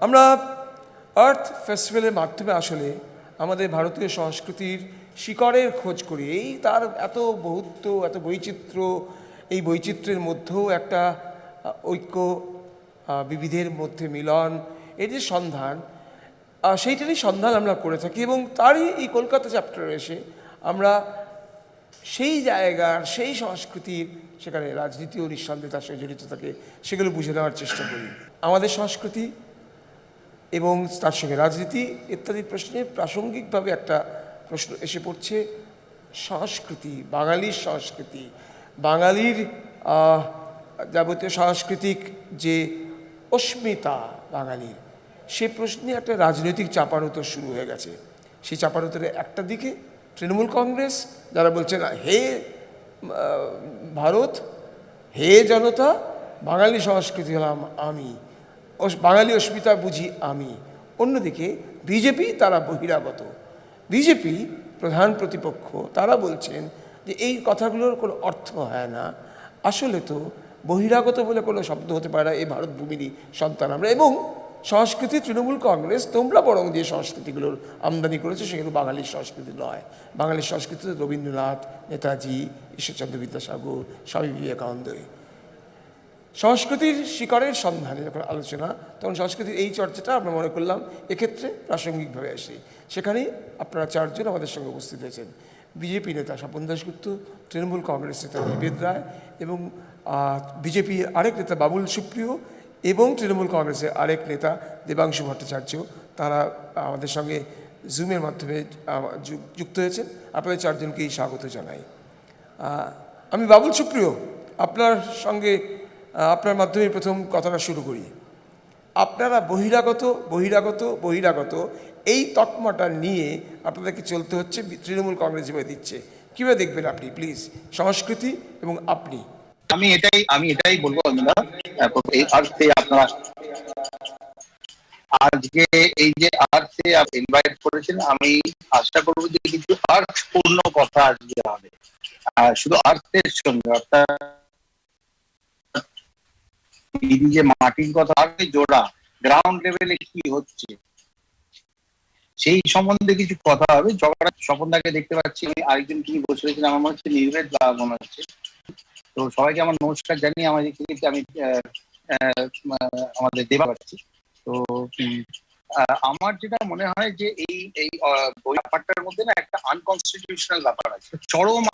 আমরা আর্থ ফেস্টিভ্যালের মাধ্যমে আসলে আমাদের ভারতীয় সংস্কৃতির শিকড়ের খোঁজ করি। এই তার এত বহুত্ব, এত বৈচিত্র্য, এই বৈচিত্র্যের মধ্যেও একটা ঐক্য, বিবিধের মধ্যে মিলন, এই যে সন্ধান, সেইটারই সন্ধান আমরা করে থাকি। এবং তারই এই কলকাতা চ্যাপ্টারে এসে আমরা সেই জায়গার, সেই সংস্কৃতির, সেখানে রাজনীতিও নিঃসন্দেহে তার সঙ্গে জড়িত থাকে, সেগুলো বুঝে নেওয়ার চেষ্টা করি। আমাদের সংস্কৃতি এবং তার সঙ্গে রাজনীতি ইত্যাদি প্রশ্নে প্রাসঙ্গিকভাবে একটা প্রশ্ন এসে পড়ছে। সংস্কৃতি, বাঙালির সংস্কৃতি, বাঙালির যাবতীয় সাংস্কৃতিক যে অস্মিতা বাঙালির, সে প্রশ্নে একটা রাজনৈতিক চাপানুতর শুরু হয়ে গেছে। সেই চাপানুতরের একটা দিকে তৃণমূল কংগ্রেস, যারা বলছেন হে ভারত, হে জনতা, বাঙালি সংস্কৃতি হলাম আমি, বাঙালি অস্মিতা বুঝি আমি। অন্যদিকে বিজেপি, তারা বহিরাগত। বিজেপি প্রধান প্রতিপক্ষ, তারা বলছেন যে এই কথাগুলোর কোনো অর্থ হয় না, আসলে তো বহিরাগত বলে কোনো শব্দ হতে পারে না, এই ভারত ভূমিরই সন্তান আমরা। এবং সংস্কৃতি তৃণমূল কংগ্রেস, তোমরা বরং যে সংস্কৃতিগুলোর আমদানি করেছে সেগুলো বাঙালির সংস্কৃতি নয়। বাঙালির সংস্কৃতিতে রবীন্দ্রনাথ, নেতাজি, ঈশ্বরচন্দ্র বিদ্যাসাগর, স্বামী বিবেকানন্দ। সংস্কৃতির শিকড়ের সন্ধানে যখন আলোচনা, তখন সংস্কৃতির এই চর্চাটা আমরা মনে করলাম এক্ষেত্রে প্রাসঙ্গিকভাবে আসে। সেখানেই আপনারা চারজন আমাদের সঙ্গে উপস্থিত হয়েছেন। বিজেপি নেতা স্বপন দাশগুপ্ত, তৃণমূল কংগ্রেস নেতা নিবেদ রায়, এবং বিজেপির আরেক নেতা বাবুল সুপ্রিয়, এবং তৃণমূল কংগ্রেসের আরেক নেতা দেবাংশু ভট্টাচার্য, তারা আমাদের সঙ্গে জুমের মাধ্যমে যুক্ত হয়েছেন। আপনাদের চারজনকেই স্বাগত জানাই। আমি বাবুল সুপ্রিয়, আপনার সঙ্গে আপনার মাধ্যমে প্রথম কথাটা শুরু করি। আপনারা বহিরাগত বহিরাগত বহিরাগত এই তকমাটা নিয়ে আপনাদেরকে চলতে হচ্ছে, তৃণমূল কংগ্রেস যেভাবে দিচ্ছে, কীভাবে দেখবেন আপনি প্লিজ সংস্কৃতি এবং আপনি? আমি এটাই বলবো এই আর্থে আপনারা আজকে এই যে আর্থে ইনভাইট করেছেন, আমি আশা করবো যে কিছু আর্থপূর্ণ কথা আজকে হবে। শুধু আর্থের সঙ্গে, অর্থাৎ যে মাটির কথা জোড়া, গ্রাউন্ড লেভেলে কি হচ্ছে সেই সম্বন্ধে কিছু কথা হবে। স্বপনদাকে দেখতে পাচ্ছি, আমি আরেকজন তিনি বসে রয়েছেন, আমার মনে হচ্ছে নির্বেদ বা মনে হচ্ছে। তো সবাইকে আমার নমস্কার জানিয়ে আমি আমাদের দেবা পাচ্ছি। তো আমার যেটা মনে হয় যে এই ব্যাপারটার মধ্যে না একটা আনকনস্টিটিউশনাল ব্যাপার আছে, চরম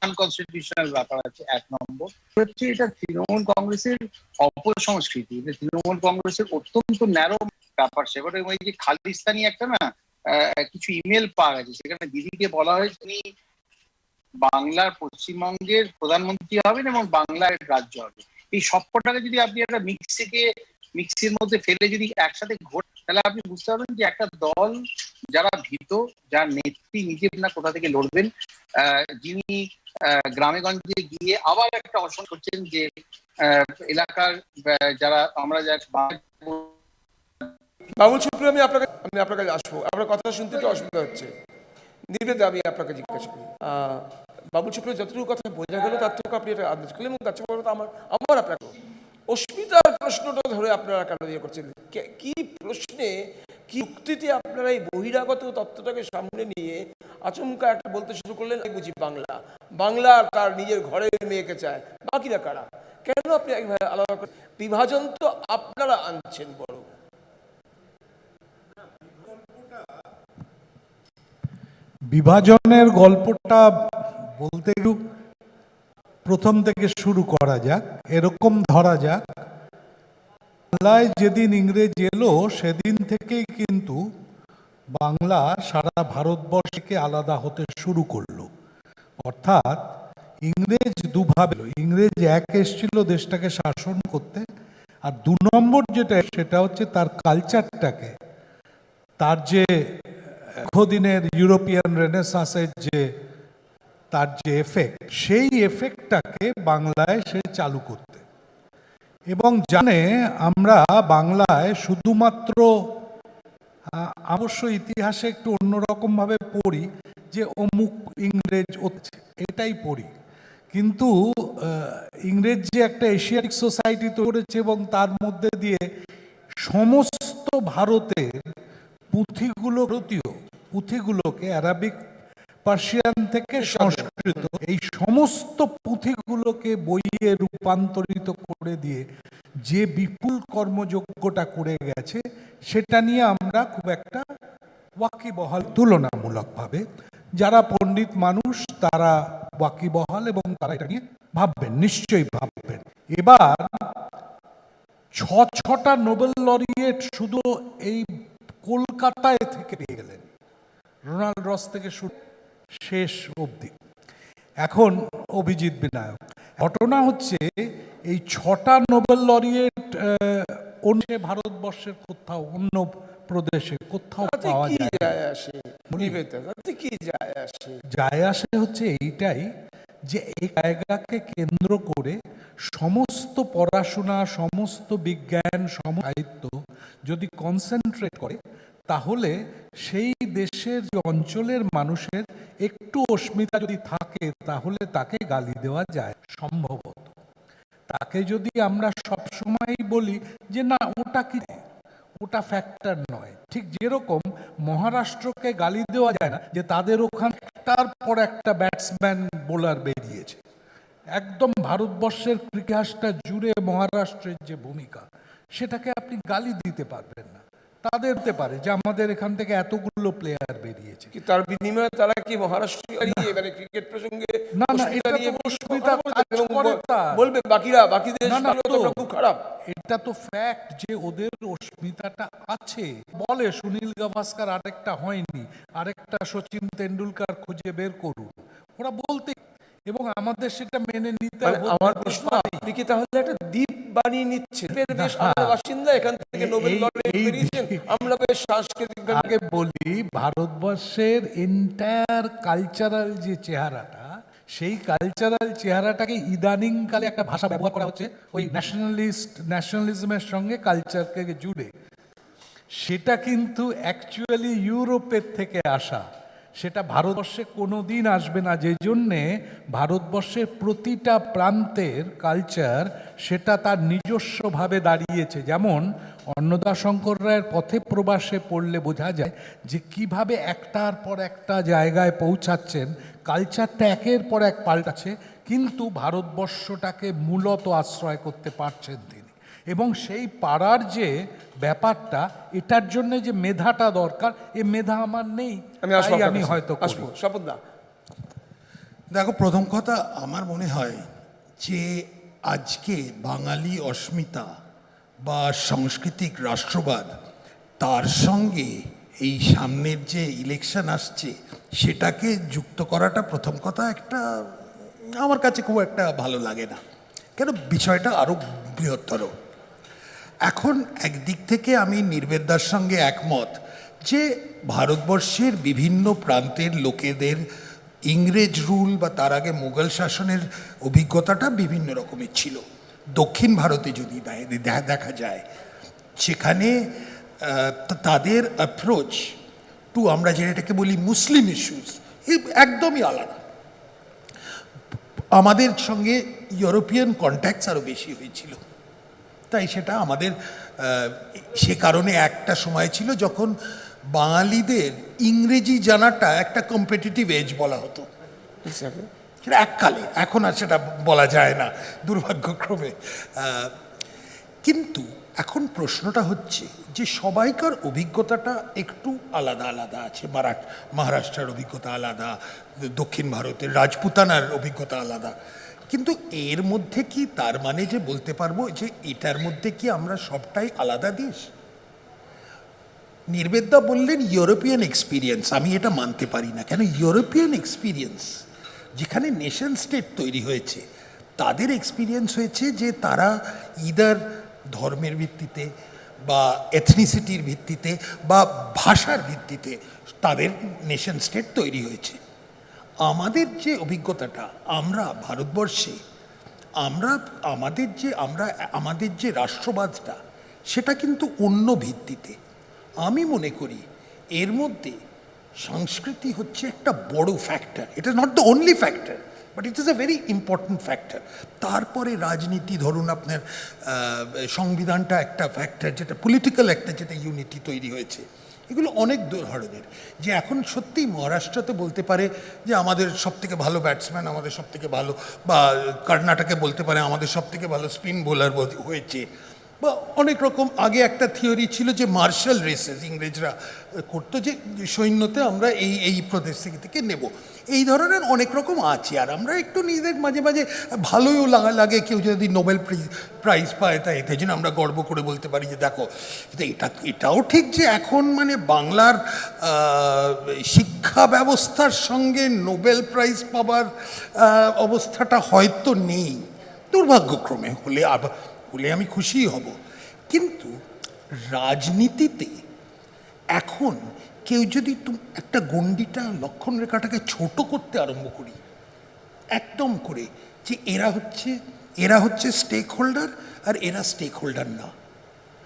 আনকনস্টিটিউশনাল ব্যাপার আছে। এক নম্বর হচ্ছে এটা তৃণমূল কংগ্রেসের অপসংস্কৃতি, তৃণমূল কংগ্রেসের অত্যন্ত ন্যারো ব্যাপার। সেবারে ওই যে খালিস্তানি একটা না কিছু ইমেল পাওয়া গেছে, সেখানে দিদিকে বলা হয়েছে তিনি বাংলার, পশ্চিমবঙ্গের প্রধানমন্ত্রী হবেন এবং বাংলার রাজ্য হবে। এই সবকটাকে যদি আপনি একটা মিক্সির মধ্যে ফেলে যদি একসাথে ঘোরেন, তাহলে আপনি বুঝতে পারবেন যে একটা দল যারা ভীত, যার নেত্রী নিজে না কোথা থেকে লড়বেন, যিনি গ্রামে গঞ্জে গিয়ে আবার একটা অসম করছেন যে এলাকার যারা আমরা বাবুল সুপ্রিয়, আমি আপনার কাছে আসবো, আপনার কথা শুনতে তো অসুবিধা হচ্ছে। নির্বেদ, আমি আপনাকে জিজ্ঞাসা করি, বাবুল সুপ্রিয় যতটুকু কথা বোঝা গেল তার থেকে আপনি এটা আন্দাজ করলেন, এবং তার থেকে আমার আপনাকে অস্মিতার প্রশ্নটা ধরে আপনারা কেন ইয়ে করছেন? কি প্রশ্নে, কি যুক্তিতে আপনারা এই বহিরাগত তত্ত্বটাকে সামনে নিয়ে আচমকা একটা বলতে শুরু করলেন বুঝি বাংলা, বাংলা তার নিজের ঘরের মেয়েকে চায়, বাকিরা কারা? কেন আপনি একভাবে আলাদা করে বিভাজন তো আপনারা আনছেন? বড় বিভাজনের গল্পটা বলতে প্রথম থেকে শুরু করা যাক। এরকম ধরা যাক, বাংলায় যেদিন ইংরেজ এলো সেদিন থেকেই কিন্তু বাংলা সারা ভারতবর্ষকে আলাদা হতে শুরু করলো। অর্থাৎ ইংরেজ দুভাবে, ইংরেজ এক এসেছিল দেশটাকে শাসন করতে, আর দু নম্বর যেটা সেটা হচ্ছে তার কালচারটাকে, তার যে দীর্ঘদিনের ইউরোপিয়ান রেনেসাঁসের যে তার যে এফেক্ট, সেই এফেক্টটাকে বাংলায় সে চালু করতে। এবং জানে আমরা বাংলায় শুধুমাত্র, অবশ্য ইতিহাসে একটু অন্যরকমভাবে পড়ি যে অমুক ইংরেজ এটাই পড়ি, কিন্তু ইংরেজ যে একটা এশিয়াটিক সোসাইটি তৈরি করেছে এবং তার মধ্যে দিয়ে সমস্ত ভারতের পুঁথিগুলো, ভারতীয় পুঁথিগুলোকে অ্যারাবিক পার্সিয়ান থেকে সংস্কৃত, এই সমস্ত পুঁথিগুলোকে বইয়ে রূপান্তরিত করে দিয়ে যে বিপুল কর্মযজ্ঞটা করে গেছে, সেটা নিয়ে আমরা খুব একটা ওয়াকিবহাল তুলনামূলকভাবে। যারা পণ্ডিত মানুষ তারা ওয়াকিবহাল এবং তারা এটা নিয়ে ভাববেন, নিশ্চয়ই ভাববেন। এবার ছটা নোবেল লরিয়েট শুধু এই কলকাতায় থেকে পেয়ে গেলেন, রোনাল্ড রস থেকে শুরু শেষ অবধি, এখন অভিজিৎ বিনায়ক। ঘটনা হচ্ছে এই 6টা নোবেল লরিয়েট অন্য ভারতবর্ষের কোথাও, অন্য প্রদেশে কোথাও পাওয়া যায় যায় আসে হচ্ছে এইটাই যে এই জায়গাকে কেন্দ্র করে সমস্ত পড়াশোনা, সমস্ত বিজ্ঞান, সাহিত্য যদি কনসেন্ট্রেট করে, তাহলে সেই দেশের যে অঞ্চলের মানুষের একটু অস্মিতা যদি থাকে, তাহলে তাকে গালি দেওয়া যায় সম্ভবত। তাকে যদি আমরা সবসময় বলি যে না ওটা কি, ওটা ফ্যাক্টর নয়, ঠিক যেরকম মহারাষ্ট্রকে গালি দেওয়া যায় না যে তাদের ওখানে একটার পর একটা ব্যাটসম্যান বোলার বেরিয়েছে। একদম ভারতবর্ষের ইতিহাসটা জুড়ে মহারাষ্ট্রের যে ভূমিকা, সেটাকে আপনি গালি দিতে পারবেন না। তাদের হতে পারে যে আমাদের এখান থেকে এতগুলো প্লেয়ার বেরিয়েছে, কি তার বিনিময়ে তারা কি মহারাষ্ট্র মানে ক্রিকেট প্রসঙ্গে না না, এটা তো অস্মিতা কাজ করে তার। বলবে বাকি দেশগুলো তো খুব খারাপ। এটা তো ফ্যাক্ট যে ওদের অস্মিতাটা আছে। বলে সুনীল গাভাস্কার আরেকটা হয়নি, আরেকটা সচিন তেন্ডুলকার খুঁজে বের করুন, ওরা বলতে, এবং আমাদের সেটা মেনে নিতে হবে। আমার প্রশ্ন, আপনি কি তাহলে একটা দ্বীপ বানিয়ে নিচ্ছেন? দেশ আমাদের বাসিন্দা, এখান থেকে নোবেল লরিয়েট বেরিয়েছেন, আমরা বেশ সাংস্কৃতিক। আগে বলি, ভারতবর্ষের এন্টায়ার কালচারাল যে চেহারাটা, সেই কালচারাল চেহারাটাকে ইদানিং কালে একটা ভাষা ব্যবহার করা হচ্ছে ওই ন্যাশনালিজমের সঙ্গে কালচারকে জুড়ে। সেটা কিন্তু অ্যাকচুয়ালি ইউরোপের থেকে আসা, সেটা ভারতবর্ষে কোনোদিন আসবে না। যে জন্যে ভারতবর্ষের প্রতিটা প্রান্তের কালচার সেটা তার নিজস্বভাবে দাঁড়িয়েছে। যেমন অন্নদাশঙ্কর রায়ের পথে প্রবাসে পড়লে বোঝা যায় যে কিভাবে একটার পর একটা জায়গায় পৌঁছাচ্ছেন, কালচারটা একের পর এক পাল্টাচ্ছে, কিন্তু ভারতবর্ষটাকে মূলত আশ্রয় করতে পারছেন তিনি। এবং সেই পাড়ার যে ব্যাপারটা, এটার জন্য যে মেধাটা দরকার, এই মেধা আমার নেই, আমি হয়তো আসবো। স্বপনদা, দেখো, প্রথম কথা আমার মনে হয় যে আজকে বাঙালি অস্মিতা বা সাংস্কৃতিক রাষ্ট্রবাদ, তার সঙ্গে এই সামনের যে ইলেকশন আসছে সেটাকে যুক্ত করাটা প্রথম কথা একটা আমার কাছে খুব একটা ভালো লাগে না, কেন বিষয়টা আরও বৃহত্তর। এখন একদিক থেকে আমি নির্বেদার সঙ্গে একমত যে ভারতবর্ষের বিভিন্ন প্রান্তের লোকেদের ইংরেজ রুল বা তার আগে মুঘল শাসনের অভিজ্ঞতাটা বিভিন্ন রকমের ছিল। দক্ষিণ ভারতে যদি দেখা যায়, সেখানে তাদের অ্যাপ্রোচ টু, আমরা যেটাকে বলি মুসলিম ইস্যুস, একদমই আলাদা। আমাদের সঙ্গে ইউরোপিয়ান কন্ট্যাক্টস আরও বেশি হয়েছিল, তাই সেটা আমাদের সে কারণে একটা সময় ছিল যখন বাঙালিদের ইংরেজি জানাটা একটা কম্পিটিটিভ এজ বলা হতো, সেটা এককালে, এখন আর সেটা বলা যায় না দুর্ভাগ্যক্রমে। কিন্তু এখন প্রশ্নটা হচ্ছে যে সবাইকার অভিজ্ঞতাটা একটু আলাদা আলাদা আছে। মহারাষ্ট্রের অভিজ্ঞতা আলাদা, দক্ষিণ ভারতের রাজপুতানার অভিজ্ঞতা আলাদা, কিন্তু এর মধ্যে কি তার মানে যে বলতে পারবো যে এটার মধ্যে কি আমরা সবটাই আলাদা দেশ? নির্বেদা বললেন ইউরোপিয়ান এক্সপিরিয়েন্স, আমি এটা মানতে পারি না। কেন? ইউরোপিয়ান এক্সপিরিয়েন্স যেখানে নেশন স্টেট তৈরি হয়েছে, তাদের এক্সপিরিয়েন্স হয়েছে যে তারা ইদার ধর্মের ভিত্তিতে বা এথনিসিটির ভিত্তিতে বা ভাষার ভিত্তিতে তাদের নেশন স্টেট তৈরি হয়েছে। আমাদের যে অভিজ্ঞতাটা, আমরা ভারতবর্ষে আমাদের যে রাষ্ট্রবাদটা, সেটা কিন্তু অন্য ভিত্তিতে। আমি মনে করি এর মধ্যে সংস্কৃতি হচ্ছে একটা বড় factor. It is not the only factor, but it is a very important factor. তারপরে রাজনীতি, ধরুন আপনার সংবিধানটা একটা ফ্যাক্টর, যেটা পলিটিক্যাল একটা যেটা ইউনিটি তৈরি হয়েছে। এগুলো অনেক ধরনের, যে এখন সত্যিই মহারাষ্ট্রতে বলতে পারে যে আমাদের সবথেকে ভালো ব্যাটসম্যান, আমাদের সবথেকে ভালো, বা কর্ণাটকে বলতে পারে আমাদের সবথেকে ভালো স্পিন বোলার হয়েছে, বা অনেক রকম। আগে একটা থিওরি ছিল যে মার্শাল রেসেস ইংরেজরা করতো, যে সৈন্যতে আমরা এই এই প্রদেশ থেকে নেব, এই ধরনের অনেক রকম আছে। আর আমরা একটু নিজেদের মাঝে মাঝে ভালোও লাগে কেউ যদি নোবেল প্রাইজ পায়, তাই এতে জন্য আমরা গর্ব করে বলতে পারি যে দেখো। এটাও ঠিক যে এখন মানে বাংলার শিক্ষা ব্যবস্থার সঙ্গে নোবেল প্রাইজ পাবার অবস্থাটা হয়তো নেই, দুর্ভাগ্যক্রমে। হলে আমি খুশিই হব। কিন্তু রাজনীতিতে এখন কেউ যদি একটা গণ্ডিটা, লক্ষণ রেখাটাকে ছোট করতে আরম্ভ করি একদম করে, যে এরা হচ্ছে স্টেক হোল্ডার আর এরা স্টেক হোল্ডার না,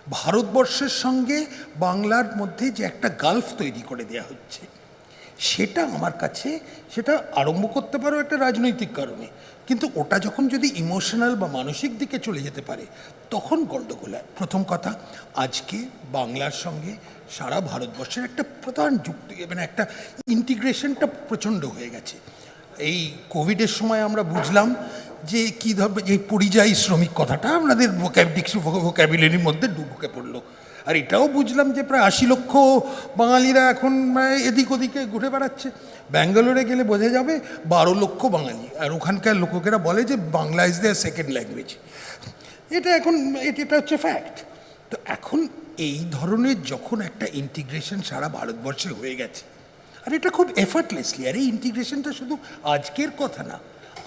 ভারতবর্ষের সঙ্গে বাংলার মধ্যে যে একটা গালফ তৈরি করে দেওয়া হচ্ছে, সেটা আমার কাছে, সেটা আরম্ভ করতে পারো একটা রাজনৈতিক কারণে, কিন্তু ওটা যখন যদি ইমোশনাল বা মানসিক দিকে চলে যেতে পারে তখন গণ্ডগোল হয়। প্রথম কথা, আজকে বাংলার সঙ্গে সারা ভারতবর্ষের একটা প্রধান যুক্তি, মানে একটা ইন্টিগ্রেশনটা প্রচণ্ড হয়ে গেছে। এই কোভিডের সময় আমরা বুঝলাম যে কী ধরনের এই পরিযায়ী শ্রমিক কথাটা আমাদের ভোক্যাবুলারির মধ্যে ঢুকে পড়লো। আর এটাও বুঝলাম যে প্রায় 80 লক্ষ বাঙালিরা এখন এদিক ওদিকে ঘুরে বেড়াচ্ছে। ব্যাঙ্গালোরে গেলে বোঝা যাবে 12 লক্ষ বাঙালি, আর ওখানকার লোকেরা বলে যে Bangla is their second language. এটা এখন এটা হচ্ছে ফ্যাক্ট। তো এখন এই ধরনের যখন একটা ইন্টিগ্রেশন সারা ভারতবর্ষে হয়ে গেছে, আর এটা খুব এফার্টলেসলি, আর এই ইন্টিগ্রেশনটা শুধু আজকের কথা না,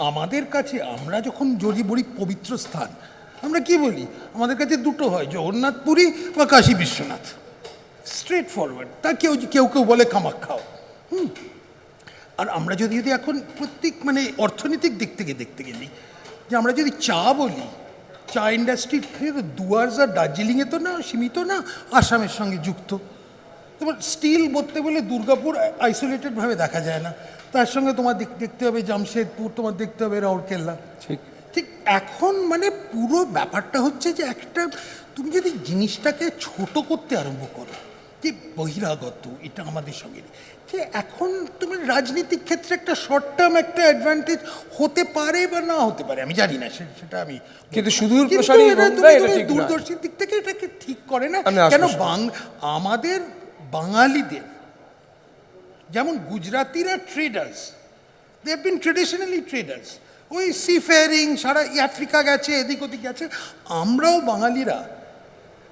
আমাদের কাছে, আমরা যখন যদি বলি পবিত্র স্থান, আমরা কি বলি, আমাদের কাছে দুটো হয়, জগন্নাথ পুরী বা কাশী বিশ্বনাথ, স্ট্রেট ফরওয়ার্ড। তা কেউ কেউ বলে কামাখ্যাও। আর আমরা যদি এখন প্রত্যেক মানে অর্থনৈতিক দিক থেকে দেখতে গেলি, যে আমরা যদি চা বলি, চা ইন্ডাস্ট্রি দুয়ার্স আর দার্জিলিংয়ে তো না সীমিত না, আসামের সঙ্গে যুক্ত। তোমার স্টিল বলতে বলে দুর্গাপুর আইসোলেটেডভাবে দেখা যায় না, তার সঙ্গে তোমার দেখতে হবে জামশেদপুর, তোমার দেখতে হবে রাউরকেল্লা। ঠিক এখন মানে পুরো ব্যাপারটা হচ্ছে যে একটা, তুমি যদি জিনিসটাকে ছোট করতে আরম্ভ করো, যে বহিরাগত এটা আমাদের সঙ্গে, যে এখন তুমি রাজনীতিক ক্ষেত্রে একটা শর্ট টার্ম একটা অ্যাডভান্টেজ হতে পারে বা না হতে পারে, আমি জানি না, সেটা আমি, কিন্তু সুদূর প্রসারী দূরদর্শীর দিক থেকে এটাকে ঠিক করে না কেন? আমাদের বাঙালিদের যেমন গুজরাতিরা traders, they have been traditionally traders, ওই সি ফেয়ারিং, সারা আফ্রিকা গেছে, এদিক ওদিক গেছে। আমরাও বাঙালিরা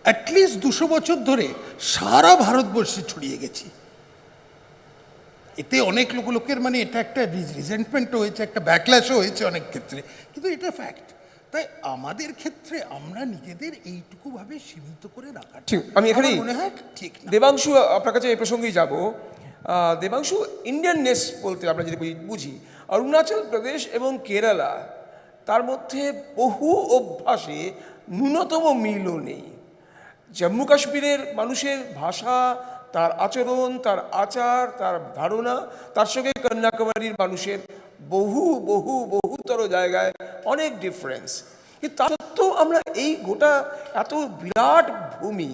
অ্যাটলিস্ট 200 বছর ধরে সারা ভারতবর্ষে ছড়িয়ে গেছি। এতে অনেক লোকের মানে এটা একটা রিজেন্টমেন্টও হয়েছে, একটা ব্যাকল্যাশও হয়েছে অনেক ক্ষেত্রে, কিন্তু এটা ফ্যাক্ট। তাই আমাদের ক্ষেত্রে আমরা নিজেদের এইটুকু ভাবে সীমিত করে রাখা ঠিক। আমি এখানে মনে হয় ঠিক না। দেবাংশু, আপনার কাছে এই প্রসঙ্গেই যাব। দেবাংশু, ইন্ডিয়াননেস বলতে আমরা যদি বুঝি, অরুণাচল প্রদেশ এবং কেরালা, তার মধ্যে বহু অভ্যাসে ন্যূনতম মিলও নেই। জম্মু কাশ্মীরের মানুষের ভাষা, তার আচরণ, তার আচার, তার ধারণা, তার সঙ্গে কন্যাকুমারীর মানুষের বহুতর জায়গায় অনেক ডিফারেন্স। কিন্তু তা সত্ত্বেও আমরা এই গোটা এত বিরাট ভূমি,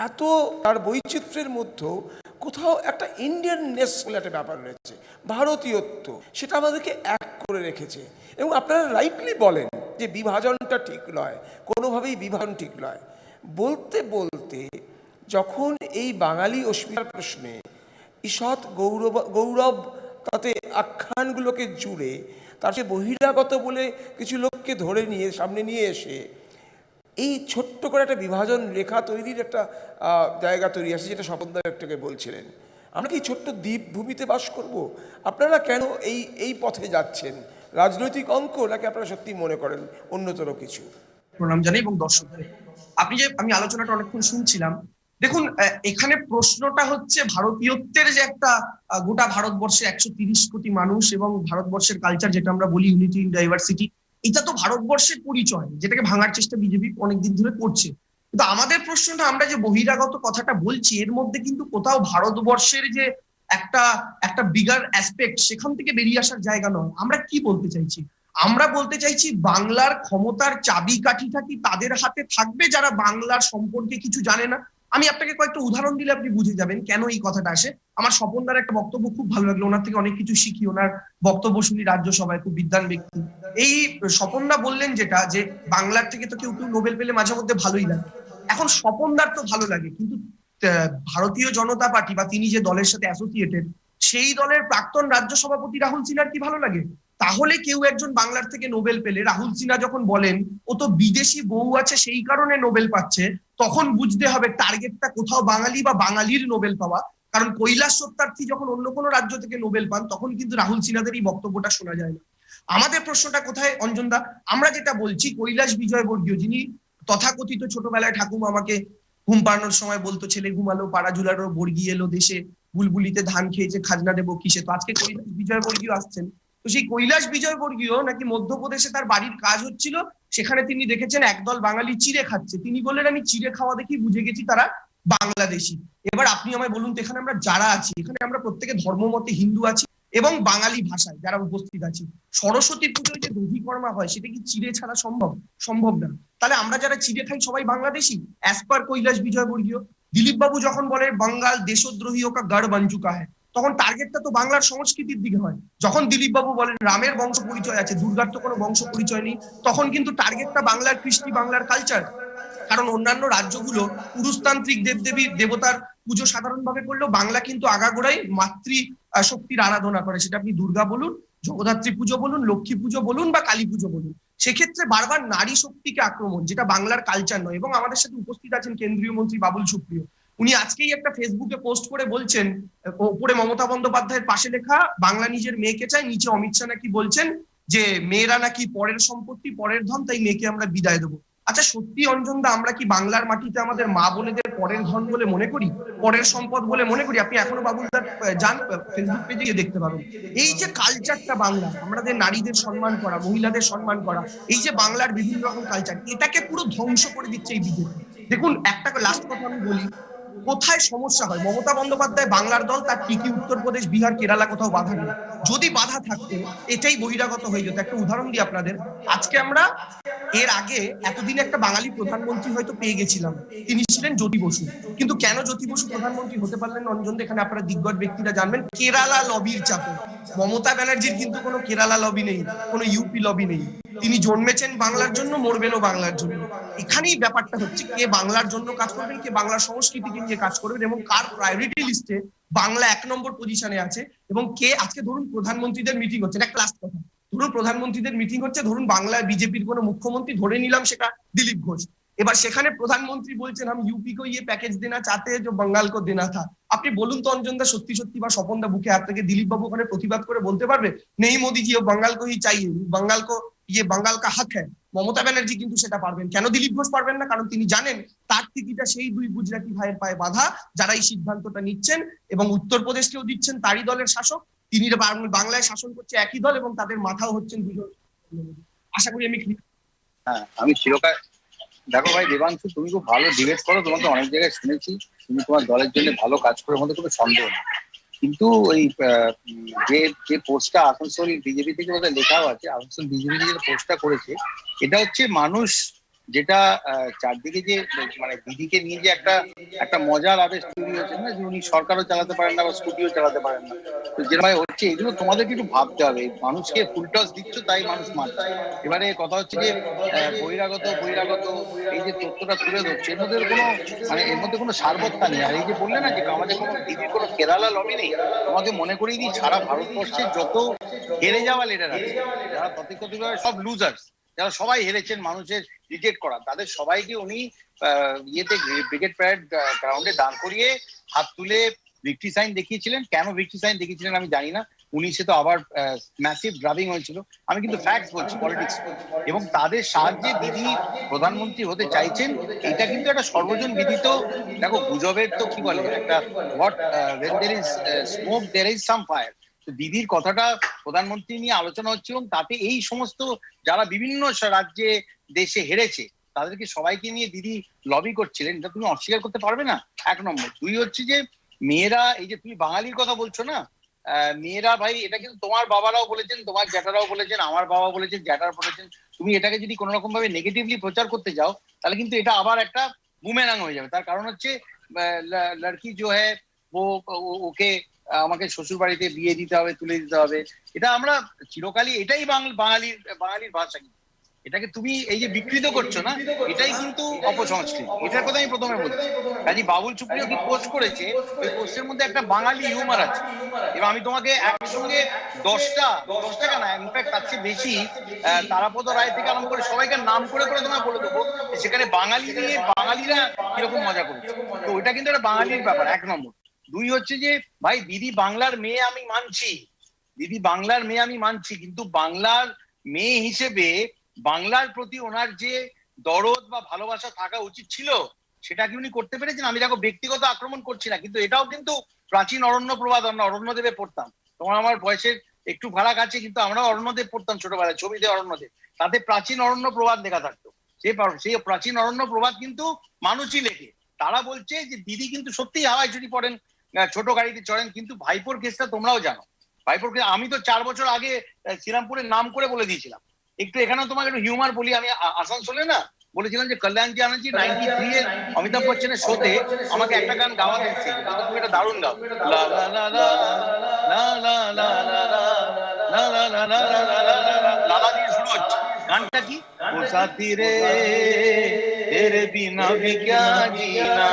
এত তার বৈচিত্র্যের মধ্যেও কোথাও একটা ইন্ডিয়াননেস বলে একটা ব্যাপার রয়েছে, ভারতীয়ত্ব, সেটা আমাদেরকে এক করে রেখেছে। এবং আপনারা রাইটলি বলেন যে বিভাজনটা ঠিক নয়, কোনোভাবেই বিভাজন ঠিক নয়। বলতে বলতে যখন এই বাঙালি অস্মিতার প্রশ্নে ঈষৎ গৌরব তাতে আখ্যানগুলোকে জুড়ে, তার সে বহিরাগত বলে কিছু লোককে ধরে নিয়ে সামনে নিয়ে এসে এই ছোট্ট করে একটা বিভাজন রেখা তৈরির একটা জায়গা তৈরি আছে, যেটা স্বপনদা একটাকে বলছিলেন। আমরা কি ছোট্ট দ্বীপভূমিতে বাস করব? আপনারা কেন এই পথে যাচ্ছেন? রাজনৈতিক অঙ্ক, নাকি আপনারা সত্যি মনে করেন অন্যতর কিছু? প্রণাম জানাই এবং দর্শকদের, আমি আলোচনাটা অনেকক্ষণ শুনছিলাম। দেখুন, এখানে প্রশ্নটা হচ্ছে ভারতীয়ত্বের যে একটা গোটা ভারতবর্ষে 130 কোটি মানুষ এবং ভারতবর্ষের কালচার, যেটা আমরা বলি ইউনিটি ইন ডাইভার্সিটি, এটা তো ভারতবর্ষের পরিচয়, যেটাকে ভাঙার চেষ্টা বিজেপি অনেকদিন ধরে করছে। কিন্তু আমাদের প্রশ্নটা, আমরা যে বহিরাগত কথাটা বলছি, এর মধ্যে কিন্তু কোথাও ভারতবর্ষের যে একটা একটা বিগার অ্যাসপেক্ট, সেখান থেকে বেরিয়ে আসার জায়গা নয়। আমরা কি বলতে চাইছি? আমরা বলতে চাইছি বাংলার ক্ষমতার চাবিকাঠিটা কি তাদের হাতে থাকবে যারা বাংলার সম্পর্কে কিছু জানে না? আমি আপনাকে কয়েকটা উদাহরণ দিলে আপনি বুঝে যাবেন কেন এই কথাটা আসে। আমার স্বপনদার একটা বক্তব্য খুব ভালো লাগলো, ওনার থেকে অনেক কিছু শিখি, ওনার বক্তব্য শুনি রাজ্যসভায়, খুব বিদ্বান ব্যক্তি। এই স্বপনদা বললেন যেটা, যে বাংলার থেকে তো কেউ কেউ নোবেল পেলে মাঝে মধ্যে ভালোই লাগে। এখন স্বপনদার তো ভালো লাগে, কিন্তু ভারতীয় জনতা পার্টি বা তিনি যে দলের সাথে অ্যাসোসিয়েটেড, সেই দলের প্রাক্তন রাজ্য সভাপতি রাহুল সিনহার কি ভালো লাগে? তাহলে কেউ একজন বাংলার থেকে নোবেল পেলে রাহুল সিনহা যখন বলেন ও তো বিদেশি বউ আছে সেই কারণে নোবেল পাচ্ছে, তখন বুঝতে হবে টার্গেটটা কোথাও বাঙালি বা বাঙালির নোবেল পাওয়া। কারণ কৈলাস সত্যার্থী যখন অন্য কোনো রাজ্য থেকে নোবেল পান, তখন কিন্তু রাহুল সিনহাদের এই বক্তব্যটা শোনা যায় না। আমাদের প্রশ্নটা কোথায় অঞ্জনদা? আমরা যেটা বলছি, কৈলাস বিজয়বর্গীয়, যিনি তথাকথিত ছোটবেলায় ঠাকুমা আমাকে ঘুম পাড়ানোর সময় বলতো, ছেলে ঘুমালো পাড়া ঝুলারও বর্গী এলো দেশে, বুলবুলিতে ধান খেয়েছে খাজনা দেবো কিসে। তো আজকে কৈলাস বিজয়বর্গীয় আসছেন, তো সেই কৈলাস বিজয়বর্গীয় নাকি মধ্যপ্রদেশে তার বাড়ির কাজ হচ্ছিল, সেখানে তিনি দেখেছেন একদল বাঙালি চিড়ে খাচ্ছে। তিনি বললেন আমি চিড়ে খাওয়া দেখি বুঝে গেছি তারা বাংলাদেশি। এবার আপনি আমায় বলুন তো, এখানে আমরা যারা আছি, এখানে আমরা প্রত্যেকে ধর্মমতে হিন্দু আছি এবং বাঙালি ভাষায় যারা উপস্থিত আছি, সরস্বতী পুজোয় যে দধিকর্মা হয় সেটা কি চিড়ে ছাড়া সম্ভব? সম্ভব না। তাহলে আমরা যারা চিড়ে খাই সবাই বাংলাদেশি অ্যাজ পার কৈলাস বিজয়বর্গীয়। দিলীপ বাবু যখন বলে বাঙ্গাল দেশদ্রোহী কা গড় বন চুকা হ্যায়, তখন টার্গেটটা তো বাংলার সংস্কৃতির দিকে হয়। যখন দিলীপ বাবু বলেন রামের বংশ পরিচয় আছে, দুর্গার তো কোনো বংশ পরিচয় নেই, তখন কিন্তু টার্গেটটা বাংলার কৃষ্টি, বাংলার কালচার। কারণ অন্যান্য রাজ্যগুলো পুরুষতান্ত্রিক দেবদেবীর দেবতার পুজো সাধারণভাবে করলেও বাংলা কিন্তু আগাগোড়াই মাতৃ শক্তির আরাধনা করে। সেটা আপনি দুর্গা বলুন, জগদ্ধাত্রী পুজো বলুন, লক্ষ্মী পুজো বলুন বা কালী পুজো বলুন। সেক্ষেত্রে বারবার নারী শক্তিকে আক্রমণ, যেটা বাংলার কালচার নয়। এবং আমাদের সাথে উপস্থিত আছেন কেন্দ্রীয় মন্ত্রী বাবুল সুপ্রিয়, উনি আজকেই একটা ফেসবুকে পোস্ট করে বলছেন, উপরে মমতা বন্দ্যোপাধ্যায়ের পাশে লেখা বাংলা নিজের মেয়েকে চায়, নিচে অমিত শাহ নাকি বলছেন যে মেয়েরা নাকি পরের সম্পত্তি, পরের ধন, তাই মেয়েকে আমরা বিদায় দেবো। আচ্ছা সত্যি অঞ্জনদা, আমরা কি বাংলার মাটিতে আমাদের মা বোনেদের পরের ধন বলে মনে করি, পরের সম্পদ বলে মনে করি? আপনি এখনো বাবুলদার যান ফেসবুক পেজে গিয়ে দেখতে পাবেন। এই যে কালচারটা বাংলা, আমাদের নারীদের সম্মান করা, মহিলাদের সম্মান করা, এই যে বাংলার বিভিন্ন রকম কালচার, এটাকে পুরো ধ্বংস করে দিচ্ছে এই বিজেপি। দেখুন একটা লাস্ট কথা আমি বলি, কোথায় সমস্যা হয়? মমতা বন্দ্যোপাধ্যায় বাংলার দল, তার ঠিকই উত্তরপ্রদেশ, বিহার, কেরালা কোথাও বাধা নেই। যদি বাধা থাকতো এটাই বহিরাগত হয়ে যেত। একটা উদাহরণ দিই আপনাদের, আজকে আমরা এর আগে এতদিন একটা বাঙালি প্রধানমন্ত্রী হয়তো পেয়ে গেছিলাম, তিনি ছিলেন জ্যোতি বসু। কিন্তু কেন জ্যোতি বসু প্রধানমন্ত্রী হতে পারলেন অঞ্জন? এখানে আপনারা দিগ্গজ ব্যক্তিরা জানবেন, কেরালা লবির চাপে। মমতা ব্যানার্জির কিন্তু কোনো কেরালা লবি নেই, কোনো ইউপি লবি নেই। তিনি জন্মেছেন বাংলার জন্য, মরবেনও বাংলার জন্য। এখানেই ব্যাপারটা হচ্ছে, কে বাংলার জন্য কাজ করবেন, কে বাংলার সংস্কৃতিকে নিয়ে কাজ করবেন, এবং কার প্রায়োরিটি লিস্টে বাংলা 1 নম্বর পজিশনে আছে, এবং কে। আজকে ধরুন প্রধানমন্ত্রীদের মিটিং হচ্ছে, একটা লাস্ট কথা, ধরুন প্রধানমন্ত্রীদের মিটিং হচ্ছে, ধরুন বাংলায় বিজেপির কোনো মুখ্যমন্ত্রী, ধরে নিলাম সেটা দিলীপ ঘোষ। এবার সেখানে প্রধানমন্ত্রী বলছেন हम यूपी को ये पैकेज देना चाहते हैं जो बंगाल को देना था। আপনি বলুন তো অঞ্জনদা, সত্যি সত্যি বা স্বপনদা বুকে হাত থেকে দিলীপ বাবু ওখানে প্রতিবাদ করে বলতে পারবে নেই মোদি জি, ও बंगाल को ही चाहिए, बंगाल को ये बंगाल का हक है? মমতা ব্যানার্জি কিন্তু সেটা পারবেন। কেন দিলীপ ঘোষ পারবেন না? কারণ তিনি জানেন তার টিকিটা সেই 2 গুজরাটি ভাইয়ের পায়ে বাঁধা, যারা এই সিদ্ধান্তটা নিচ্ছেন এবং উত্তরপ্রদেশকেও দিচ্ছেন তারই দলের শাসক। তিনি বাংলায় শাসন করছে একই দল, এবং তাদের মাথাও হচ্ছেন 2 জন। আশা করি আমি হ্যাঁ, আমি চিরকাল দেখো ভাই দেবাংশু, তুমি খুব ভালো ডিবেট করো, তোমাকে অনেক জায়গায় শুনেছি, তুমি তোমার দলের জন্য ভালো কাজ করে, মধ্যে কোনো সন্দেহ নেই। কিন্তু ওই যে পোস্টটা আসানসোল বিজেপি থেকে ওদের লেখাও আছে, আসানসোল বিজেপি থেকে পোস্টটা করেছে, এটা হচ্ছে মানুষ যেটা চারদিকে যে মানে দিদিকে নিয়ে যে একটা মজার আবেশ তৈরি হয়েছে না, যে উনি সরকারও চালাতে পারেন না বা স্কুটিও চালাতে পারেন না, তো যেটা হচ্ছে এগুলো তোমাদেরকে একটু ভাবতে হবে। মানুষকে ফুল টস দিচ্ছ, তাই মানুষ মানছে। এবারে কথা হচ্ছে যে বহিরাগত এই যে তথ্যটা তুলে ধরছে, এর মধ্যে কোনো মানে এর মধ্যে কোনো সারবত্তা নেই। আর এই যে বললে না যে আমাদের কোনো দিদির কোনো কেরালা লবি নেই, তোমাকে মনে করিয়ে দিই সারা ভারতবর্ষের যত হেরে যাওয়া লিডার আছে, যারা তথাকথিতভাবে সব লুজার্স, যারা সবাই হেরেছেন মানুষের রিজেক্ট করা, তাদের সবাইকে উনি ইয়েতে ব্রিগেড প্যারেড গ্রাউন্ডে দাঁড় করিয়ে হাত তুলে ভিক্টরি সাইন দেখিয়েছিলেন। কেন ভিক্টরি সাইন দেখিয়েছিলেন আমি জানি না, 19-এ তো আবার ম্যাসিভ ড্রাবিং হয়েছিল। আমি কিন্তু ফ্যাক্টস বলছি, পলিটিক্স। এবং তাদের সাহায্যে দিদি প্রধানমন্ত্রী হতে চাইছেন, এটা কিন্তু একটা সর্বজন বিদিত। দেখো গুজবের তো কি বলে, একটা what when there is smoke there is some fire। তো দিদির কথাটা প্রধানমন্ত্রী নিয়ে আলোচনা হচ্ছে, এবং তাতে এই সমস্ত যারা বিভিন্ন রাজ্যে দেশে হেরেছে তাদেরকে সবাইকে নিয়ে দিদি লবি করছিলেন, এটা তুমি অস্বীকার করতে পারবে না। 1 নম্বর। 2 হচ্ছে যে মেয়েরা, এই যে তুমি বাঙালির কথা বলছো না, মেয়েরা ভাই, এটা কিন্তু তোমার বাবারাও বলেছেন, তোমার জ্যাঠারাও বলেছেন, আমার বাবা বলেছেন, জ্যাঠার বলেছেন। তুমি এটাকে যদি কোনো রকম ভাবে নেগেটিভলি প্রচার করতে যাও, তাহলে কিন্তু এটা আবার একটা বুমেরাং হয়ে যাবে। তার কারণ হচ্ছে লড়কি जो है वो ওকে আমাকে শ্বশুর বাড়িতে বিয়ে দিতে হবে, তুলে দিতে হবে। এটা আমরা চিরকালই, এটাই বাঙালির ভাষা। এটাকে তুমি এই যে বিকৃত করছো না, এটাই কিন্তু অপসংস্কৃতি। এটার কথা আমি প্রথমে বলছি। কাজী বাবুল সুপ্রিয় কি পোস্ট করেছে, ওই পোস্টের মধ্যে একটা বাঙালি হিউমার আছে। এবং আমি তোমাকে একসঙ্গে দশটা কেন, ইনফ্যাক্ট তার চেয়ে বেশি, তারাপদ রায় থেকে আরম্ভ করে সবাইকে নাম করে করে তোমায় বলে দেবো সেখানে বাঙালি নিয়ে বাঙালিরা কিরকম মজা করেছে। তো ওইটা কিন্তু একটা বাঙালির ব্যাপার, 1 নম্বর। 2 হচ্ছে যে ভাই, দিদি বাংলার মেয়ে আমি মানছি, দিদি বাংলার মেয়ে আমি মানছি, কিন্তু বাংলার মেয়ে হিসেবে বাংলার প্রতি ওনার যে দরদ বা ভালোবাসা থাকা উচিত ছিল, সেটা কি উনি করতে পেরেছেন? আমি দেখো ব্যক্তিগত আক্রমণ করছি না, কিন্তু এটাও কিন্তু প্রাচীন অরণ্য প্রবাদ, আমরা অরণ্যদেবে পড়তাম। তোমার আমার বয়সের একটু ফারাক আছে, কিন্তু আমরাও অরণ্যদেব পড়তাম ছোটবেলায়, ছবিতে অরণ্যদেব। তাতে প্রাচীন অরণ্য প্রবাদ লেখা থাকতো। সেই প্রাচীন অরণ্য প্রবাদ কিন্তু মানুষই লেখে। তারা বলছে যে দিদি কিন্তু সত্যিই হাওয়ায় চুরি পড়েন, ছোট গাড়িতে চড়েন। কিন্তু ভাইপোর কেসটা তোমরাও জানো। ভাইপোর কেস আমি তো 4 বছর আগে শ্রীরামপুরের নাম করে বলে দিয়েছিলাম। একটু এখানেও তোমাকে একটু হিউমার বলি। আমি আসানসোলে না বলেছিলাম যে কল্যাণজি আনন্দজি 93 এর অমিতাভ বচ্চনের শোতে আমাকে একটা গান গাওয়াতে এসেছে, তুমি একটা দারুণ গাও, লা লা লা লা লা লা লা লা লা লা লা লা লা লালা দিয়ে শুরু হচ্ছে গানটা। কি ও সাথী রে तेरे बिना भी क्या जीना,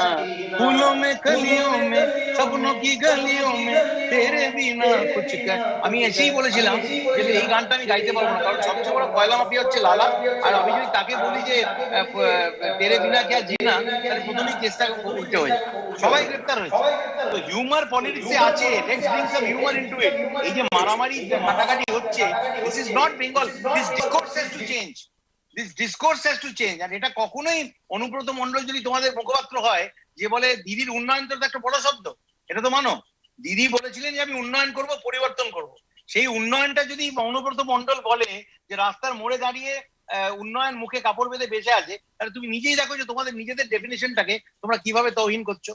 फूलों में कलियों में सपनों की गलियों में तेरे बिना कुछ कर। আমি এসেই বলেছিলাম যে এই গানটা আমি গাইতে পারবো না, কারণ সবচেয়ে বড় কয়লা মাফিয়া হচ্ছে লালা। আর আমি যদি তাকে বলি যে তেরে বিনা क्या जीना, তাহলে প্রথমেই কেসটা উল্টে হয়ে যায়, সবাই গ্রেফতার হয়েছে। তো হিউমার পলিটিক্সে আছে, let's bring some humour into it. এই যে মারামারি কাটাকাটি হচ্ছে, this is not Bengal, this discourse has to change, this discourse has to change. আর এটা কখনোই অনুব্রত মন্ডল যদি তোমাদের মুখপাত্র হয় যে বলে দিদির উন্নয়ন, তো একটা বড় শব্দ, এটা তো মানো। দিদি বলেছিলেন যে আমি উন্নয়ন করব, পরিবর্তন করব। সেই উন্নয়নটা যদি অনুব্রত মন্ডল বলে যে রাস্তার মোড়ে দাঁড়িয়ে উন্নয়ন মুখে কাপড় বেঁধে বেঁচে আছে, তাহলে তুমি নিজেই দেখো যে তোমাদের নিজেদের ডেফিনেশনটাকে তোমরা কিভাবে তৌহিন করছো।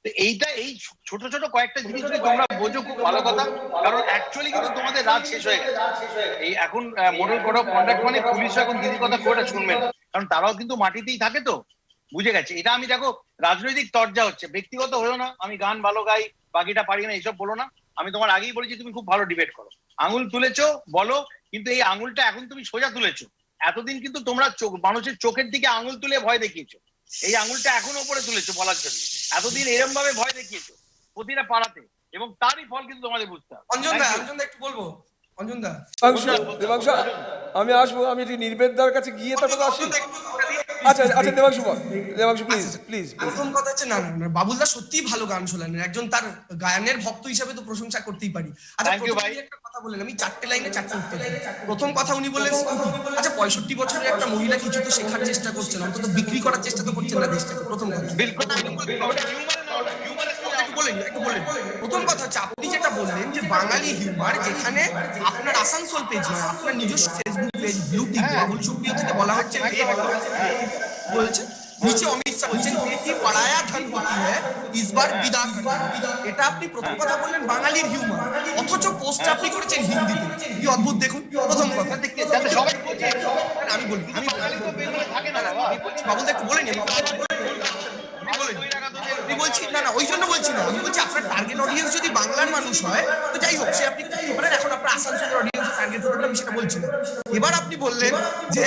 তো এইটা, এই ছোট ছোট কয়েকটা জিনিস যদি তোমরা বোঝো, খুব ভালো কথা। কারণ অ্যাকচুয়ালি কিন্তু তোমাদের রাত শেষ হয়ে গেছে। এই এখন মডেল কোড অফ কন্ডাক্ট মানে পুলিশও এখন দিদির কথা খুব একটা শুনবে না, কারণ তারাও কিন্তু মাটিতেই থাকে, তো বুঝে গেছে। এটা আমি দেখো রাজনৈতিক তরজা হচ্ছে, ব্যক্তিগত হয়েও না। আমি গান ভালো গাই, বাকিটা পারি না, এইসব বলো না। আমি তোমার আগেই বলেছি তুমি খুব ভালো ডিবেট করো, আঙুল তুলেছো বলো, কিন্তু এই আঙুলটা এখন তুমি সোজা তুলেছো। এতদিন কিন্তু তোমরা মানুষের চোখের দিকে আঙুল তুলে ভয় দেখিয়েছো, এই আঙুলটা এখন ওপরে তুলেছো বলার জন্য। এতদিন এরম ভাবে ভয় দেখিয়েছো প্রতিটা পাড়াতে, এবং তারই ফল কিন্তু তোমাদের বুঝতে হবে। অঞ্জন দা একটু বলবো, অঞ্জন দা। দেবাংশু, আমি আসবো, আমি একটু নির্বেদার কাছে গিয়ে তারপর আসি। আচ্ছা আচ্ছা দেবাংশু বল, দেবাংশু প্লিজ প্লিজ। প্রথম কথা হচ্ছে, না বাবুলদা সত্যিই ভালো গান শোনান, একজন তার গায়নের ভক্ত হিসেবে তো প্রশংসা করতেই পারি। আচ্ছা একটা কথা বললেন, আমি 4টে লাইনে 4টে উত্তর দিই। প্রথম কথা উনি বললেন আচ্ছা 65 বছরের একটা মহিলা কিছু তো শেখার চেষ্টা করছেন, অন্তত বিক্রি করার চেষ্টা তো করছেন না দেশটাকে। প্রথম কথা একটু বলেন। প্রথম কথা হচ্ছে আপনি যেটা বললেন যে বাঙালি হিউমার, যেখানে আপনার আসানসোল পেজ নয়, আপনার নিজস্ব Facebook page blue tick Babul Supriyo থেকে বলা হচ্ছে বলছে, নিচে অমিত শাহ বলছেন বেটি পড়ায়া ধনপতি হ্যায় ইস বার বিদা করনা। এটা আপনি প্রথম কথা বললেন বাঙালির হিউমার, অথচ পোস্ট আপনি করেছেন হিন্দিতে। কি অদ্ভুত দেখুন। প্রথম কথা আমি বলি, বাবুল একটু বলে নিন। আমি বলছি না ওই জন্য বলছি না, আমি বলছি আপনার টার্গেট অডিয়েন্স যদি বাংলার মানুষ হয় তো যাই হোক, সে আপনি বলেন। এখন আপনার আসানসোলের অডিয়েন্স টার্গেট হতে আমি সেটা বলছি না। এবার আপনি বললেন যে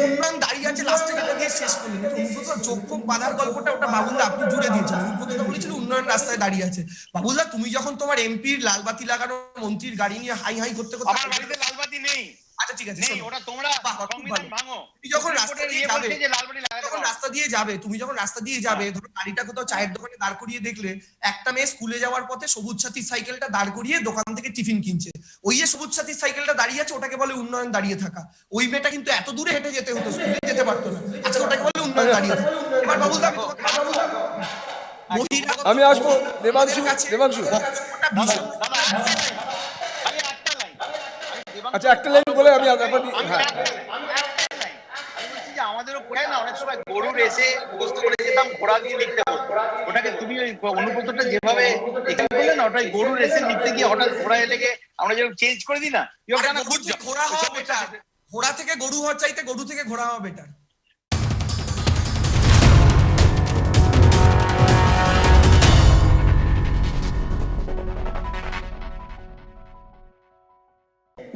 উন্নয়ন দাঁড়িয়ে আছে, লাস্টে যেটা দিয়ে শেষ করলেন অনুব্রত চোখ ফোক বাঁধার গল্পটা, ওটা বাবুলদা আপনি জুড়ে দিয়েছেন। অনুব্রতটা বলেছিল উন্নয়ন রাস্তায় দাঁড়িয়ে আছে। বাবুলদা তুমি যখন তোমার এমপির লালবাতি লাগানো মন্ত্রীর গাড়ি নিয়ে হাই হাই করতে করতে, আমার বাড়িতে লালবাতি নেই। আচ্ছা ঠিক আছে, ওটা তোমরা সংবিধান ভাঙো। তুমি যখন রাস্তা দিয়ে যাবে, তুমি যখন রাস্তা দিয়ে যাবে, ধরো গাড়িটা কোথাও চায়ের দোকানে দাঁড় করিয়ে দেখলে একটা মেয়ে স্কুলে যাওয়ার পথে সবুজ সাথীর সাইকেলটা দাঁড় করিয়ে দোকান থেকে টিফিন কিনছে, ওই যে সবুজ সাথীর সাইকেলটা দাঁড়িয়ে আছে ওটাকে বলে উন্নয়ন দাঁড়িয়ে থাকা। ওই মেয়েটা কিন্তু এত দূরে হেঁটে যেতে হতো, স্কুলে যেতে পারতো না, আচ্ছা ওটাকে বলে উন্নয়ন দাঁড়িয়ে থাকা। এবার বাবুল আমি আসবো দেবাংশু। আচ্ছা একটা লাইন বলে আমি হ্যাঁ আমাদেরও পড়ে না অনেক সময় গরুর এসে মুখস্থ করে যেতাম, ঘোড়া দিয়ে লিখতে বলতো। ওটাকে তুমি ওই অনুব্রতটা যেভাবে এখানে বললে না, ওটাই গরুর এসে লিখতে গিয়ে হঠাৎ ঘোড়া লেগে আমরা যেরকম চেঞ্জ করে দিই না, ঘোড়া হওয়া বেটার, ঘোড়া থেকে গরু হওয়ার চাইতে গরু থেকে ঘোড়া হওয়া বেটার।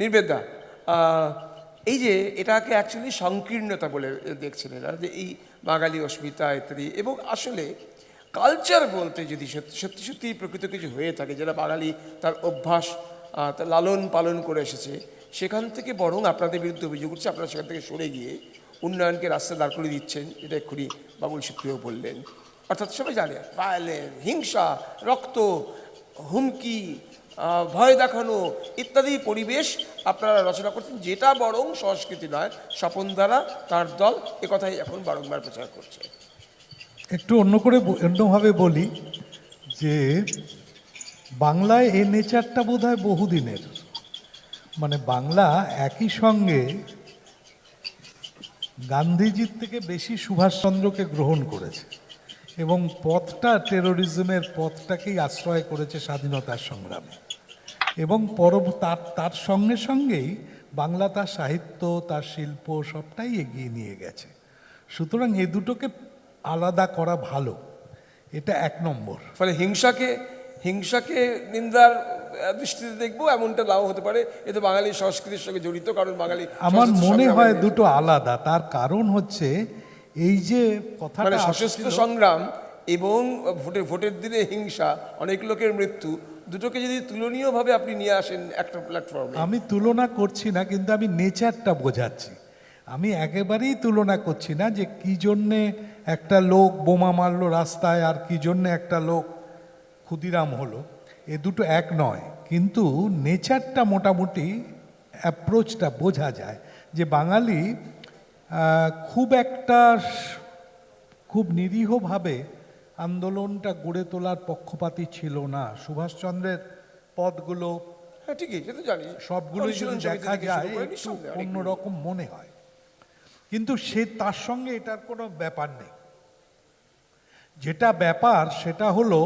নির্বেদা, এই যে এটাকে অ্যাকচুয়ালি সংকীর্ণতা বলে দেখছেন এরা, যে এই বাঙালি অস্মিতা ইত্যাদি, এবং আসলে কালচার বলতে যদি সত্যি সত্যি প্রকৃত কিছু হয়ে থাকে, যেটা বাঙালি তার অভ্যাস তার লালন পালন করে এসেছে, সেখান থেকে বরং আপনাদের বিরুদ্ধে অভিযোগ উঠছে আপনারা সেখান থেকে সরে গিয়ে উন্নয়নকে রাস্তা দাঁড় করে দিচ্ছেন, যেটা এক্ষুনি বাবুল সুপ্রিয় বললেন। অর্থাৎ সবাই জানে ভায়োলেন্স, হিংসা, রক্ত, হুমকি, ভয় দেখানো ইত্যাদি পরিবেশ আপনারা রচনা করছেন, যেটা বরং সংস্কৃতি নয়। স্বপন দ্বারা তার দল একথাই এখন বারংবার প্রচার করছে। একটু অন্যভাবে বলি যে বাংলায় এই নেচারটা বোধহয় বহুদিনের, মানে বাংলা একই সঙ্গে গান্ধীজির থেকে বেশি সুভাষচন্দ্রকে গ্রহণ করেছে এবং পথটা টেরোরিজমের পথটাকেই আশ্রয় করেছে স্বাধীনতার সংগ্রামে, এবং তার সঙ্গে সঙ্গেই বাংলা তার সাহিত্য, তার শিল্প সবটাই এগিয়ে নিয়ে গেছে। সুতরাং এ দুটোকে আলাদা করা ভালো, এটা এক নম্বর। ফলে হিংসাকে নিন্দার দৃষ্টিতে দেখবো এমনটা নাও হতে পারে, এ তো বাঙালি সংস্কৃতির সঙ্গে জড়িত, কারণ বাঙালি আমার মনে হয় দুটো আলাদা। তার কারণ হচ্ছে এই যে কথাটা সশস্ত্র সংগ্রাম এবং ভোটের দিনে হিংসা, অনেক লোকের মৃত্যু, দুটোকে যদি তুলনীয়ভাবে আপনি নিয়ে আসেন একটা প্ল্যাটফর্মে। আমি তুলনা করছি না, কিন্তু আমি নেচারটা বোঝাচ্ছি। আমি একেবারেই তুলনা করছি না যে কি জন্যে একটা লোক বোমা মারলো রাস্তায় আর কি জন্যে একটা লোক ক্ষুদিরাম হলো, এ দুটো এক নয়। কিন্তু নেচারটা মোটামুটি অ্যাপ্রোচটা বোঝা যায় যে বাঙালি খুব নিরীহভাবে আন্দোলনটা গড়ে তোলার পক্ষপাতী ছিল না। সুভাষচন্দ্রের পদগুলো, হ্যাঁ ঠিকই, সেটা জানি, সবগুলোই যদি দেখা যায় একটু অন্যরকম মনে হয়, কিন্তু তার সঙ্গে এটার কোনো ব্যাপার নেই। যেটা ব্যাপার সেটা হলো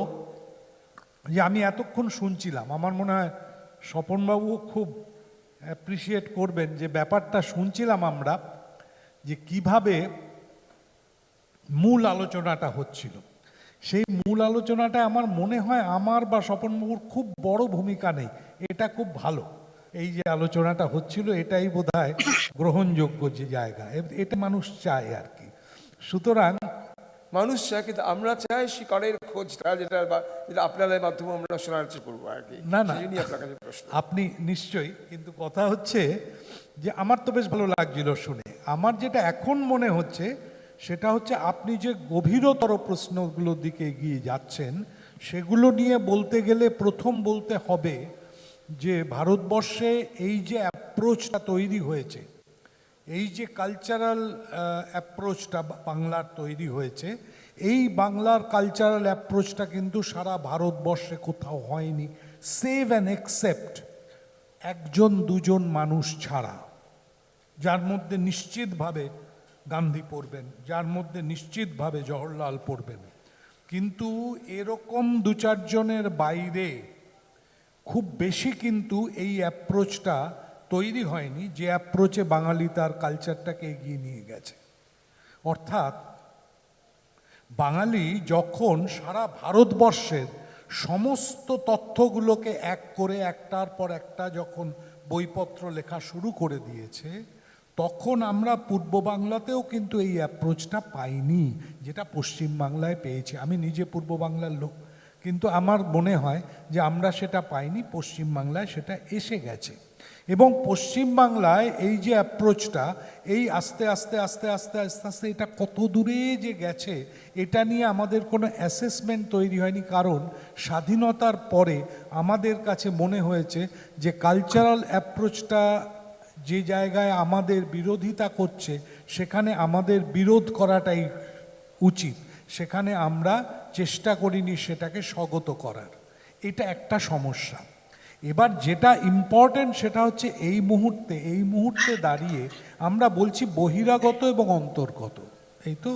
যে আমি এতক্ষণ শুনছিলাম, আমার মনে হয় স্বপনবাবু খুব অ্যাপ্রিসিয়েট করবেন যে ব্যাপারটা শুনছিলাম আমরা, যে কিভাবে মূল আলোচনাটা হচ্ছিল। সেই মূল আলোচনাটা আমার মনে হয় আমার বা স্বপনবাবুর খুব বড় ভূমিকা নেই, এটা খুব ভালো। এই যে আলোচনাটা হচ্ছিল এটাই বোধহয় গ্রহণযোগ্য যে জায়গা, এটা মানুষ চায় আর কি। সুতরাং মানুষ চায়, কিন্তু আমরা চাই শিকারের খোঁজটা, যেটা আপনাদের মাধ্যমে আমরা শোনার চেষ্টা করবো আর কি। না না, আপনার কাছে প্রশ্ন। আপনি নিশ্চয়ই, কিন্তু কথা হচ্ছে যে আমার তো বেশ ভালো লাগছিল শুনে। আমার যেটা এখন মনে হচ্ছে সেটা হচ্ছে আপনি যে গভীরতর প্রশ্নগুলোর দিকে এগিয়ে যাচ্ছেন, সেগুলো নিয়ে বলতে গেলে প্রথম বলতে হবে যে ভারতবর্ষে এই যে অ্যাপ্রোচটা তৈরি হয়েছে, এই যে কালচারাল অ্যাপ্রোচটা বাংলার তৈরি হয়েছে, এই বাংলার কালচারাল অ্যাপ্রোচটা কিন্তু সারা ভারতবর্ষে কোথাও হয়নি, সেভ অ্যান্ড এক্সেপ্ট একজন দুজন মানুষ ছাড়া, যার মধ্যে নিশ্চিতভাবে গান্ধী পড়বেন, যার মধ্যে নিশ্চিতভাবে জওহরলাল পড়বেন। কিন্তু এরকম দু চারজনের বাইরে খুব বেশি কিন্তু এই অ্যাপ্রোচটা তৈরি হয়নি, যে অ্যাপ্রোচে বাঙালি তার কালচারটাকে এগিয়ে নিয়ে গেছে। অর্থাৎ বাঙালি যখন সারা ভারতবর্ষের সমস্ত তথ্যগুলোকে এক করে একটার পর একটা যখন বইপত্র লেখা শুরু করে দিয়েছে, তখন আমরা পূর্ব বাংলাতেও কিন্তু এই অ্যাপ্রোচটা পাইনি, যেটা পশ্চিম বাংলায় পেয়েছি। আমি নিজে পূর্ব বাংলার লোক, কিন্তু আমার মনে হয় যে আমরা সেটা পাইনি, পশ্চিম বাংলায় সেটা এসে গেছে। এবং পশ্চিম বাংলায় এই যে অ্যাপ্রোচটা, এই আস্তে আস্তে আস্তে আস্তে আস্তে আস্তে এটা কত দূরে যে গেছে, এটা নিয়ে আমাদের কোনো অ্যাসেসমেন্ট তৈরি হয়নি। কারণ স্বাধীনতার পরে আমাদের কাছে মনে হয়েছে যে কালচারাল অ্যাপ্রোচটা যে জায়গায় আমাদের বিরোধিতা করছে, সেখানে আমাদের বিরোধ করাটাই উচিত, সেখানে আমরা চেষ্টা করিনি সেটাকে স্বাগত করার। এটা একটা সমস্যা। এবার যেটা ইম্পর্টেন্ট সেটা হচ্ছে এই মুহূর্তে দাঁড়িয়ে আমরা বলছি বহিরাগত এবং অন্তর্গত, এই তো।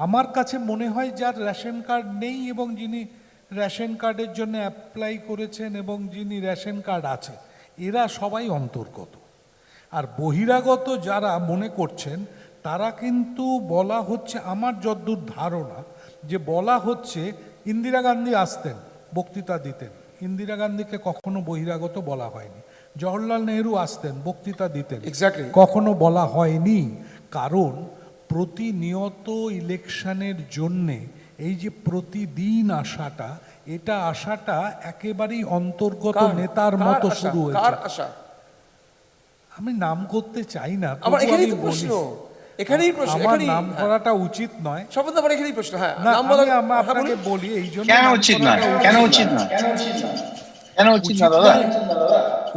আমার কাছে মনে হয় যার রেশন কার্ড নেই এবং যিনি রেশন কার্ডের জন্য অ্যাপ্লাই করেছেন এবং যিনি রেশন কার্ড আছে, এরা সবাই অন্তর্গত। আর বহিরাগত যারা মনে করছেন তারা কিন্তু বলা হচ্ছে, আমার যদ্দূর ধারণা, যে বলা হচ্ছে ইন্দিরা গান্ধী আসতেন, বক্তৃতা দিতেন, ইন্দিরা গান্ধীকে কখনো বহিরাগত বলা হয়নি। জওহরলাল নেহরু আসতেন, বক্তৃতা দিতেন, Exactly. কখনো বলা হয়নি। কারণ প্রতিনিয়ত ইলেকশনের জন্যে এই যে প্রতিদিন আসাটা, এটা আসাটা একেবারেই অন্তর্গত নেতার মতো শুরু কার হয়েছে। আশা? আমি নাম করতে চাই না, আমার তবু এখানেই আমি তো বলি, প্রশ্ন, এখানেই প্রশ্ন, আমার এখানেই নাম করাটা উচিত নয়। শপথ আমার এখানেই প্রশ্ন। হ্যাঁ, না, নাম বলা, আমি হ্যাঁ, আপনাকে বলুন। বলি এই জন্য কেন নাম উচিত নয়? করাটা কেন উচিত নয়? কেন উচিত না দাদা?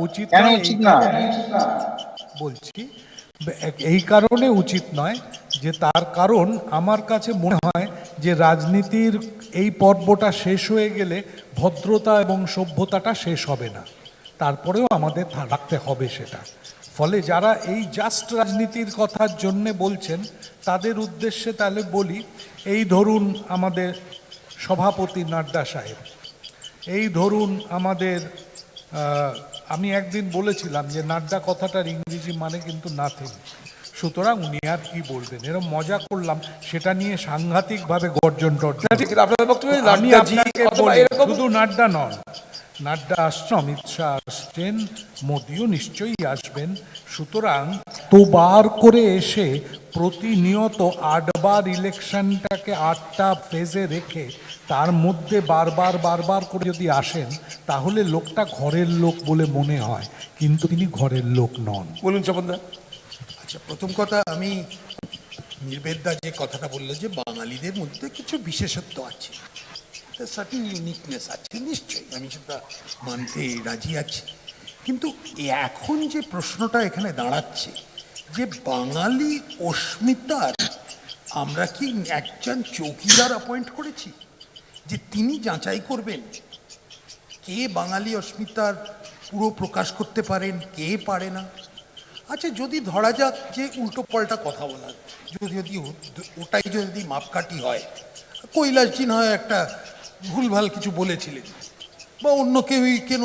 উচিত কেন নয়, উচিত এই না? কারণে বলছি, এই কারণে উচিত নয় যে তার কারণ আমার কাছে মনে হয় যে রাজনীতির এই পর্বটা শেষ হয়ে গেলে ভদ্রতা এবং সভ্যতাটা শেষ হবে না, তারপরেও আমাদের রাখতে হবে সেটা। ফলে যারা এই জাস্ট রাজনীতির কথার জন্যে বলছেন তাদের উদ্দেশ্যে তাহলে বলি, এই ধরুন আমাদের সভাপতি নাড্ডা সাহেব, এই ধরুন আমাদের আমি একদিন বলেছিলাম যে নাড্ডা কথাটার ইংরেজি মানে কিন্তু নাথিং, সুতরাং উনি আর কি বলবেন, এরকম মজা করলাম, সেটা নিয়ে সাংঘাতিকভাবে গর্জন টর্জন। ঠিক আছে, আপনাদের বক্তব্য আমি নাড্ডাজি আপনাকে অথবা বলি, এরকম শুধু নাড্ডা নন, নাড্ডা আসছেন, অমিত শাহ আসছেন, মোদিও নিশ্চয়ই আসবেন। সুতরাং তোবার করে এসে প্রতিনিয়ত 8বার ইলেকশনটাকে 8টা ফেজে রেখে তার মধ্যে বারবার করে যদি আসেন, তাহলে লোকটা ঘরের লোক বলে মনে হয়, কিন্তু তিনি ঘরের লোক নন। বলুন শপথদা। আচ্ছা, প্রথম কথা, আমি নির্বেদদা যে কথাটা বললো যে বাঙালিদের মধ্যে কিছু বিশেষত্ব আছে, সার্টেন ইউনিকনেস আছে, নিশ্চয়ই আমি সেটা মানতে রাজি আছি। কিন্তু এখন যে প্রশ্নটা এখানে দাঁড়াচ্ছে যে বাঙালি অস্মিতার আমরা কি একজন চৌকিদার অ্যাপয়েন্ট করেছি যে তিনি যাচাই করবেন কে বাঙালি অস্মিতার পুরো প্রকাশ করতে পারেন, কে পারে না? আচ্ছা, যদি ধরা যাক যে উল্টো পাল্টা কথা বলার, যদি ওটাই যদি মাপকাঠি হয়, কৈলাসজি হয় একটা ভুলভাল কিছু বলেছিলেন, বা অন্য কেউই কেন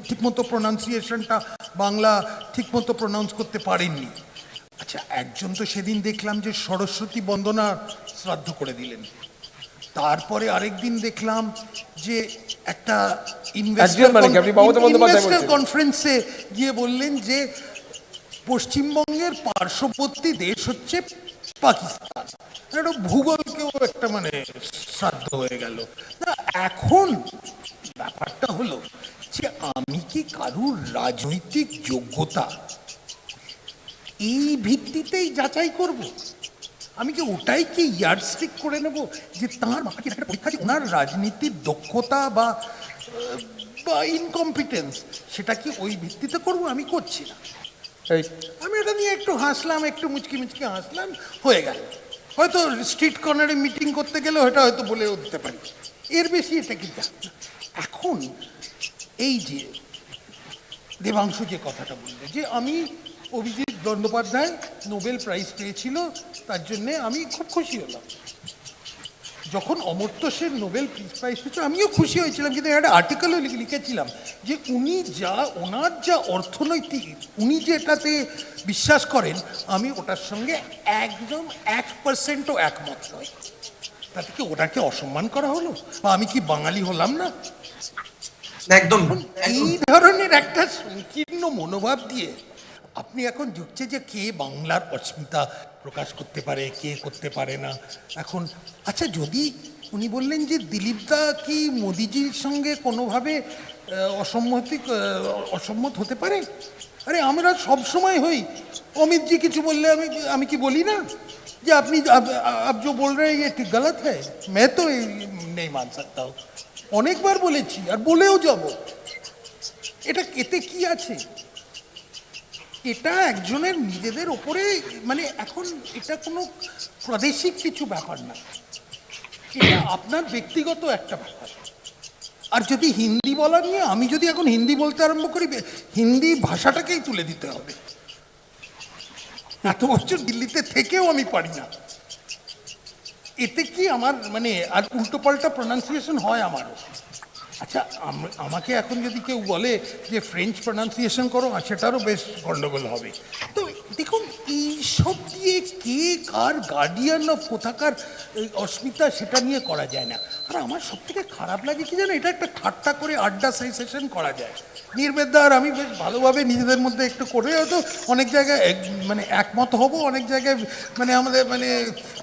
ঠিকমতো প্রোনাউন্সিয়েশনটা বাংলা ঠিকমতো প্রোনাউন্স করতে পারেননি। আচ্ছা, একজন তো সেদিন দেখলাম যে সরস্বতী বন্দনা শ্রাদ্ধ করে দিলেন, তারপরে আরেকদিন দেখলাম যে একটা ইনভেস্টর কনফারেন্সে গিয়ে বললেন যে পশ্চিমবঙ্গের পার্শ্ববর্তী দেশ হচ্ছে পাকিস্তান। একটা ভূগোলকেও একটা মানে শ্রাদ্ধ হয়ে গেল। না, এখন ব্যাপারটা হলো যে আমি কি কারুর রাজনৈতিক যোগ্যতা এই ভিত্তিতেই যাচাই করব? আমি কি ওটাই কি ইয়ার্ডস্টিক করে নেব যে তাঁর বাকি একটা পরীক্ষা যে ওনার রাজনীতির দক্ষতা বা ইনকম্পিটেন্স, সেটা কি ওই ভিত্তিতে করব? আমি করছি না। আমি এটা নিয়ে একটু হাসলাম, একটু মুচকি হাসলাম, হয়ে গেল। হয়তো স্ট্রিট কর্নারে মিটিং করতে গেলে ওটা হয়তো বলেও দিতে পারি, এর বেশি এটা কি না। এখন এই যে দেবাংশু যে কথাটা বললো যে আমি অভিজিৎ বন্দ্যোপাধ্যায় নোবেল প্রাইজ পেয়েছিল, তার জন্যে আমি খুব খুশি হলাম। যখন অমর্ত্য সেন নোবেল প্রাইজ পেয়েছিল আমিও খুশি হয়েছিলাম, কিন্তু একটা আর্টিকেলও লিখেছিলাম যে উনি যা, ওনার যা অর্থনৈতিক, উনি যে এটাতে বিশ্বাস করেন, আমি ওটার সঙ্গে একদম 1%ও একমত নয়। তাতে কি ওটাকে অসম্মান করা হলো, বা আমি কি বাঙালি হলাম না? একদম এই ধরনের একটা সংকীর্ণ মনোভাব দিয়ে আপনি এখন ঢুকছে যে কে বাংলার অস্মিতা প্রকাশ করতে পারে, কে করতে পারে না। এখন আচ্ছা, যদি উনি বললেন যে দিলীপদা কি মোদিজির সঙ্গে কোনোভাবে অসম্মত হতে পারে, আরে আমরা সব সময় হই। অমিতজি কিছু বললে আমি কি বলি না যে আপনি আপ जो बोल रहे हैं ये ठीक गलत है, मैं तो नहीं मान सकता हूँ। অনেকবার বলেছি আর বলেও যাব। এটা এতে কি আছে? এটা একজনের নিজেদের ওপরে, মানে এখন এটা কোনো প্রাদেশিক কিছু ব্যাপার না, এটা আপনার ব্যক্তিগত একটা ব্যাপার। আর যদি হিন্দি বলা নিয়ে আমি যদি এখন হিন্দি বলতে আরম্ভ করি, হিন্দি ভাষাটাকেই তুলে দিতে হবে। এত বছর দিল্লিতে থেকেও আমি পারি না। এতে কি আমার মানে আর উল্টোপাল্টা প্রনাউন্সিয়েশন হয় আমারও। আচ্ছা, আমাকে এখন যদি কেউ বলে যে ফ্রেঞ্চ প্রনাউন্সিয়েশন করো, সেটারও বেশ গণ্ডগোল হবে। তো দেখুন, এইসব দিয়ে কে কার গার্ডিয়ান অফ কোথাকার অস্মিতা, সেটা নিয়ে করা যায় না। আর আমার সব থেকে খারাপ লাগে কি জানো, এটা একটা ঠাট্টা করে আড্ডা সেশন করা যায়। নির্বেদা আর আমি বেশ ভালোভাবে নিজেদের মধ্যে একটু করে, হয়তো অনেক জায়গায় মানে একমত হব, অনেক জায়গায় মানে আমাদের মানে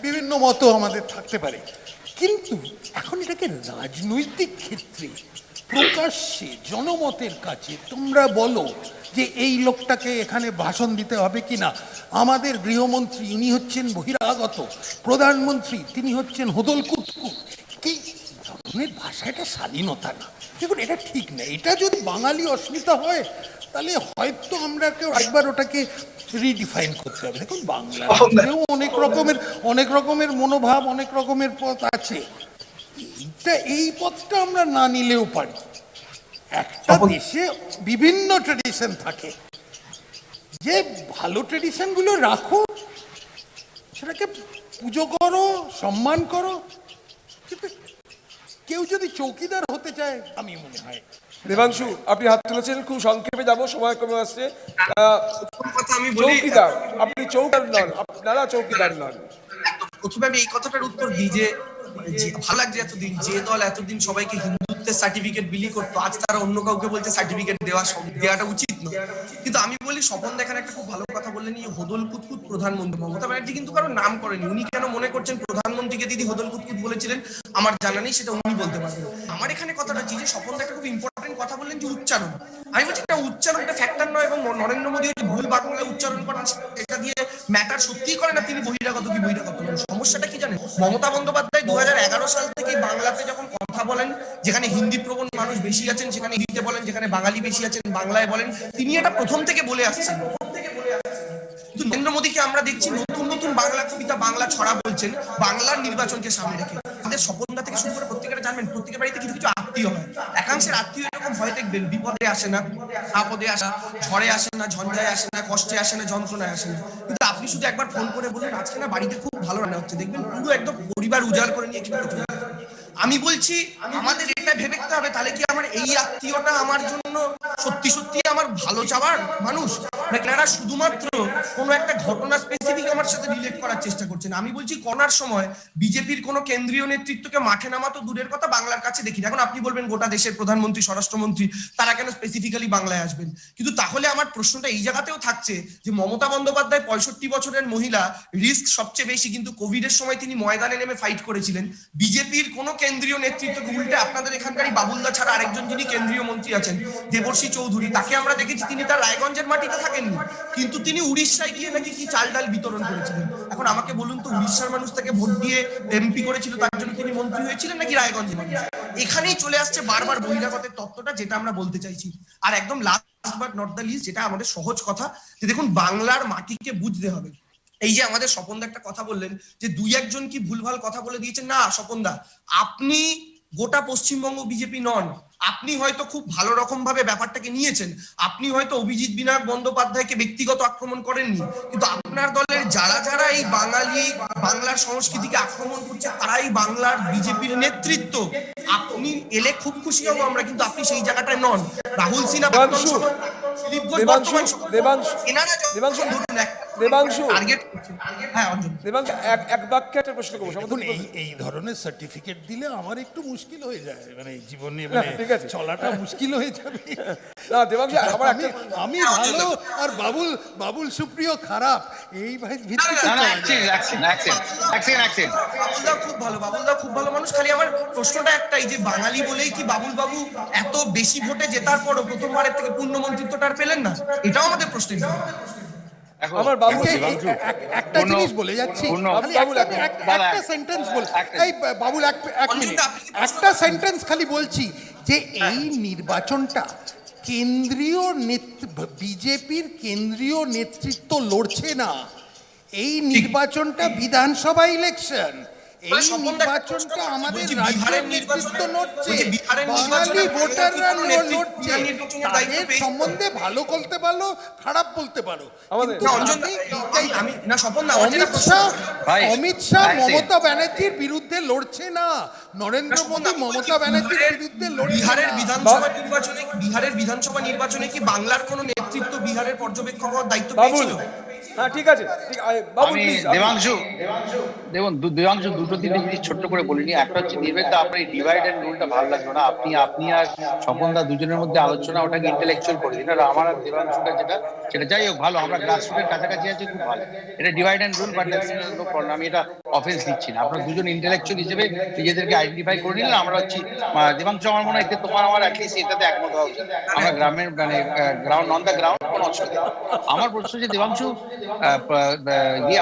বিভিন্ন মতও আমাদের থাকতে পারে। কিন্তু এখন এটাকে রাজনৈতিক ক্ষেত্রে প্রকাশ্যে জনমতের কাছে তোমরা বলো যে এই লোকটাকে এখানে ভাষণ দিতে হবে কি না। আমাদের গৃহমন্ত্রী উনি হচ্ছেন বহিরাগত, প্রধানমন্ত্রী তিনি হচ্ছেন হোদল কুতকুত। কি ধরনের ভাষা, এটা স্বাধীনতা না। দেখুন, এটা ঠিক না। এটা যদি বাঙালি অস্মিতা হয়, তাহলে হয়তো আমরা কেউ একবার ওটাকে রিডিফাইন করতে হবে। দেখুন, বাংলাতেও অনেক রকমের মনোভাব, অনেক রকমের পথ আছে। এই পথটা আমরা না নিলেও পারি। একটা দেশে বিভিন্ন ট্রেডিশন থাকে, যে ভালো ট্রেডিশনগুলো রাখো, সেটাকে পুজো করো, সম্মান করো। কিন্তু কেউ যদি চৌকিদার হতে চায়, আমি মনে হয়। দেবাংশু, আপনি হাত তুলেছেন, খুব সংক্ষেপে যাব, সময় কমে আসছে। কথা আমি বলি, চৌকিদার, আপনি চৌকিদার নন, আপনারা চৌকিদার নন। প্রথমে আমি এই কথাটার উত্তর দিই যে ভালো লাগছে এতদিন যে দল এতদিন সবাইকে হিন্দুত্বের সার্টিফিকেট বিলি করতো, আজ তারা অন্য কাউকে বলছে সার্টিফিকেট দেওয়াটা উচিত নয়। কিন্তু আমি বলি, স্বপন দেখেন একটা খুব ভালো কথা বললেন, এই হোদল কুতকুত প্রধানমন্ত্রী মমতা ব্যানার্জি কিন্তু কারো নাম করেনি। উনি কেন মনে করছেন প্রধানমন্ত্রীকে দিদি হোদল কুতকুত বলেছিলেন, আমার জানা নেই, সেটা উনি বলতে পারবেন। আমার এখানে কথাটা হচ্ছে যে স্বপন একটা খুব ইম্পর্টেন্ট কথা বললেন যে উচ্চারণ। আমি বলছি এটা উচ্চারণটা ফ্যাক্টর নয়, এবং নরেন্দ্র মোদী ভুল বাংলায় উচ্চারণ করেন এটা দিয়ে ম্যাটার সত্যিই করে না তিনি বহিরাগত কি বহিরাগত নন। সমস্যাটা কি জানেন, মমতা বন্দ্যোপাধ্যায় 2011 সাল থেকে বাংলাতে যখন কথা বলেন, যেখানে হিন্দি প্রবণ মানুষ বেশি আছেন সেখানে হিন্দিতে বলেন, যেখানে বাঙালি বেশি আছেন বাংলায় বলেন, তিনি এটা প্রথম থেকে বলে আসছেন। কিন্তু নরেন্দ্র মোদীকে আমরা দেখছি নতুন নতুন বাংলা কবিতা, বাংলা ছড়া বলছেন বাংলার নির্বাচনকে সামনে রেখে। আমাদের স্বপনদা থেকে শুরু করে প্রত্যেকের জানবেন, প্রত্যেকের বাড়িতে কিছু কিছু আত্মীয় হয়। একাংশের আত্মীয় এরকম হয় দেখবেন, বিপদে আসে না, আপদে আসে না, ঝড়ে আসে না, ঝঞ্ঝায় আসে না, কষ্টে আসে না, যন্ত্রণায় আসে না। কিন্তু আপনি শুধু একবার ফোন করে বলুন আজকে না বাড়িতে খুব ভালো রান্না হচ্ছে, দেখবেন পুরো একদম পরিবার উজাড় করে নিয়ে কিন্তু চলে যাবে। আমি বলছি আমাদের এটা ভেবে দেখতে হবে, তাহলে কি আমার এই আত্মীয়টা আমার জন্য সত্যি সত্যি আমার ভালো চাওয়ার মানুষ, নাকি এরা শুধুমাত্র কোনো একটা ঘটনা স্পেসিফিক আমার সাথে রিলেট করার চেষ্টা করছেন। আমি বলছি করোনার সময় বিজেপির কোনো কেন্দ্রীয় নেতৃত্বকে মাঠে নামা তো দূরের কথা, বাংলার কাছে দেখি। এখন আপনি বলবেন গোটা দেশের প্রধানমন্ত্রী, স্বরাষ্ট্রমন্ত্রী, তারা কেন স্পেসিফিক্যালি বাংলায় আসবেন? কিন্তু তাহলে আমার প্রশ্নটা এই জায়গাতেও থাকছে যে মমতা বন্দ্যোপাধ্যায় 65 বছরের মহিলা, রিস্ক সবচেয়ে বেশি, কিন্তু কোভিডের সময় তিনি ময়দানে নেমে ফাইট করেছিলেন। বিজেপির কোনো কেন্দ্রীয় নেতৃত্বকে উল্টে আপনাদের এখানকারই বাবুলদা ছাড়া আরেকজন যিনি কেন্দ্রীয় মন্ত্রী আছেন, দেবর্ষী চৌধুরী, তাকে আমরা দেখেছি তিনি তার রায়গঞ্জের মাটিতে থাকেননি, কিন্তু তিনি উড়িষ্যায় গিয়ে নাকি কি চাল ডাল বিতরণ করেছিলেন। এখন আমাকে বলুন তো, উড়িষ্যার মানুষ তাকে ভোট দিয়ে এমপি করেছিল, তার জন্য তিনি মন্ত্রী হয়েছিলেন, নাকি রায়গঞ্জের মানুষ? এখানেই চলে আসছে বারবার বহিরাগতের তত্ত্বটা, যেটা আমরা বলতে চাইছি। আর একদম last but not the least, যেটা আমাদের সহজ কথা, যে দেখুন বাংলার মাটিকে বুঝতে হবে। এই যে আমাদের স্বপনদা একটা কথা বললেন যে দুই একজন কি ভুলভাল কথা বলে দিয়েছেন, না স্বপনদা, আপনি গোটা পশ্চিমবঙ্গ বিজেপি নন, আপনি হয়তো খুব ভালো রকম ভাবে ব্যাপারটাকে নিয়েছেন, আপনি হয়তো অভিজিৎ বিনায়ক বন্দ্যোপাধ্যায়কে ব্যক্তিগত আক্রমণ করেননি, কিন্তু আপনার দলের যারা যারা এই বাংলার সংস্কৃতিকে আক্রমণ করছে তারাই বাংলার বিজেপির নেতৃত্ব। আপনি এলে খুব খুশি হবো আমরা, কিন্তু আপনি সেই জায়গাটায় নন। রাহুল সিনহা, এক বাক্যে একটা প্রশ্ন করবো। এই ধরনের সার্টিফিকেট দিলে আমার একটু মুশকিল হয়ে যায়, মানে জীবনে মানে চলাটা মুশকিল হয়ে যাবে। না দেবাংশু, আমি ভালো আর বাবুল সুপ্রিয় খারাপ, এই ভাই খুব ভালো, বাবুলদা খুব ভালো মানুষ। খালি আমার প্রশ্নটা একটাই, যে বাঙালি বলেই কি বাবুল বাবু এত বেশি ভোটে জেতার পরও প্রথমবারের থেকে পূর্ণ মন্ত্রিত্বটা আর পেলেন না? এটাও আমাদের প্রশ্ন। আমার বাবু একটা জিনিস বলে যাচ্ছি, একটা সেন্টেন্স বল, এই বাবুল এক মিনিট, একটা সেন্টেন্স খালি বলছি যে এই নির্বাচনটা বিজেপির কেন্দ্রীয় নেতৃত্ব লড়ছে না, এই নির্বাচনটা বিধানসভা ইলেকশন। এই স্বপনদা, নির্বাচনটা আমাদের বলছি, রাজ্যের বিহারের নেতৃত্ব নির্বাচনে- লড়ছে, বলছি, বিহারের বাঙালি নির্বাচনে ভোটাররা বাংলার নেতৃত্ব লড়ছে। বিহার নির্বাচনের দায়িত্ব তাদের পেয়েছে। সম্বন্ধে ভালো বলতে পারো, খারাপ বলতে পারো, আমাদের- কিন্তু না, অঞ্জন দা, না স্বপন দা, আমার যেটা অমিত প্রশ্ন- শাহ ভাই, অমিত শাহ ভাই, মমতা ব্যানার্জির বিরুদ্ধে লড়ছে না, নরেন্দ্র মোদী মমতা ব্যানার্জির বিরুদ্ধে লড়ছে বিহারের না। বিহারের বিধানসভা নির্বাচনে কি বাংলার কোন নেতৃত্ব বিহারের পর্যবেক্ষক হওয়ার দায়িত্ব বাবুল পেয়েছিল? হ্যাঁ ঠিক আছে, বাবুল আমি প্লিজ দেবাংশু দেখুন, দেবাংশু দুটো তিনটে জিনিস ছোট্ট করে বলিনি। একটা হচ্ছে নির্বেদ, আপনার এই ডিভাইড এন্ড রুলটা ভালো লাগলো না। আপনি আর স্বপনদা দুজনের মধ্যে আলোচনা ওটাকে ইন্টেলেকচুয়াল করে দিন। আর আমার আর দেবাংশুটা সেটা যাই হোক ভালো, আমরা গ্রাসরুটের কাছাকাছি আছি, খুব ভালো। এটা ডিভাইড এন্ড রুল, বাট আমি এটা অফেন্স দিচ্ছি না। আপনারা দুজন ইন্টেলেকচুয়াল হিসেবে নিজেদেরকে আইডেন্টিফাই করে নিলেন। আমরা হচ্ছি দেবাংশু, আমার মনে হয় এতে তোমার আমার অ্যাটলিস্ট এটাতে একমত হওয়া উচিত। আমরা গ্রামের মানে গ্রাউন্ড অন দ্য গ্রাউন্ড কোনো অসুবিধা নেই। আমার প্রশ্ন যে দেবাংশু,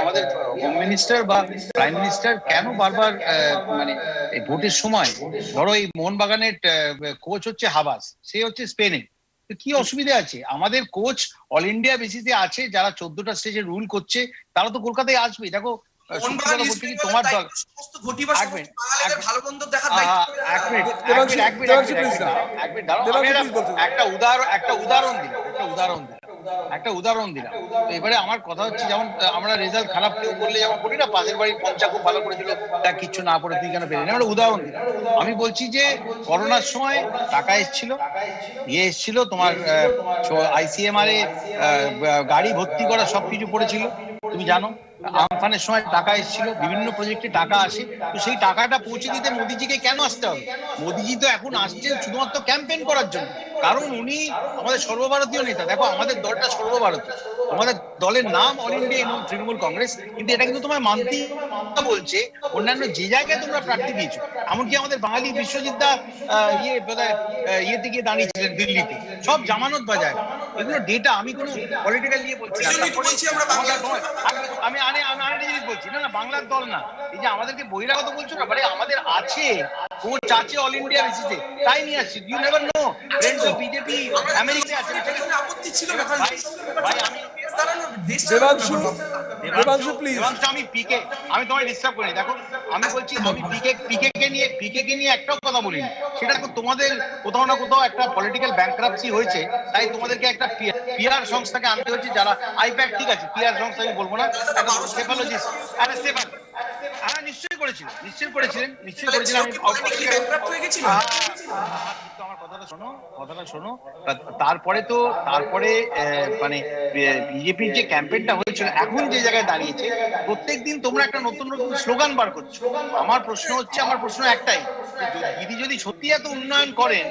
আমাদের হোম মিনিস্টার বা প্রাইম মিনিস্টার কেন বারবার মানে এই ভোটের সময়, ধরো এই মোহনবাগানের কোচ হচ্ছে হাবাস, সে হচ্ছে স্পেনে, তো কি অসুবিধা আছে? আমাদের কোচ অল ইন্ডিয়া বেসিসে আছে, যারা 14টা স্টেজে রুল করছে তারা তো কলকাতায় আসবে। দেখো তোমার দল একটা উদাহরণ দিলাম। তো এবারে আমার কথা হচ্ছে, যেমন আমরা রেজাল্ট খারাপ কেউ করলে যেমন করি না, পাশের বাড়ির পঞ্চা খুব ভালো করেছিল, তা কিচ্ছু না পড়ে তুই কেন পেলি? আমরা উদাহরণ দিলাম। আমি বলছি যে করোনার সময় টাকা এসছিল তোমার ICMR এ গাড়ি ভর্তি করা সবকিছু পড়েছিল, তুমি জানো। আমফানের সময় টাকা এসেছিল, বিভিন্ন প্রজেক্টে টাকা আসে, তো সেই টাকাটা পৌঁছে দিতে মোদিজিকে কেন আসতে হবে? মোদিজি তো এখন আসছেন শুধুমাত্র ক্যাম্পেইন করার জন্য, কারণ উনি আমাদের সর্বভারতীয় নেতা। দেখো আমাদের দলটা সর্বভারতীয়, আমাদের দলের নাম অল ইন্ডিয়া এবং তৃণমূল কংগ্রেস, কিন্তু এটা কিন্তু তোমার মানতেই বলছে অন্যান্য যে জায়গায় তোমরা প্রার্থী দিয়েছো। এমনকি আমাদের বাঙালি বিশ্বজিৎদা ইয়েতে গিয়ে দাঁড়িয়েছিলেন দিল্লিতে, সব জামানত বাজায়। এগুলো ডেটা, আমি কোনো পলিটিক্যাল নিয়ে বলছি না। আমি আরেকটা জিনিস বলছি, না বাংলার দল না, এই যে আমাদেরকে বহিরাগত বলছো না, মানে আমাদের আছে কোচ আছে অল ইন্ডিয়া বেসিসে, তাই নিয়ে আসছি। You never know, friends of BJP আমেরিকাতে আছে। ভাই আমি দেবাংশু প্লিজ, আমি তোমায় ডিস্টার্ব করি। দেখো আমি বলছি, আমি পিকে কে নিয়ে একটাও কথা বলিনি। সেটা তোমাদের কোথাও না কোথাও একটা পলিটিক্যাল ব্যাংক্রাপসি হয়েছে, তাই তোমাদেরকে একটা পিআর সংস্থাকে আনতে হয়েছে, যারা আইপ্যাক, ঠিক আছে পিআর সংস্থা আমি বলবো না, সেফালজিস্ট, হ্যাঁ নিশ্চয়ই করেছিলেন। আমার কথাটা শোনো। তারপরে মানে বিজেপির যে ক্যাম্পেইনটা হয়েছিল, এখন যে জায়গায় দাঁড়িয়েছে, প্রত্যেকদিন তোমরা একটা নতুন স্লোগান বার করছো। আমার প্রশ্ন একটাই, দিদি যদি সত্যি এত উন্নয়ন করেন,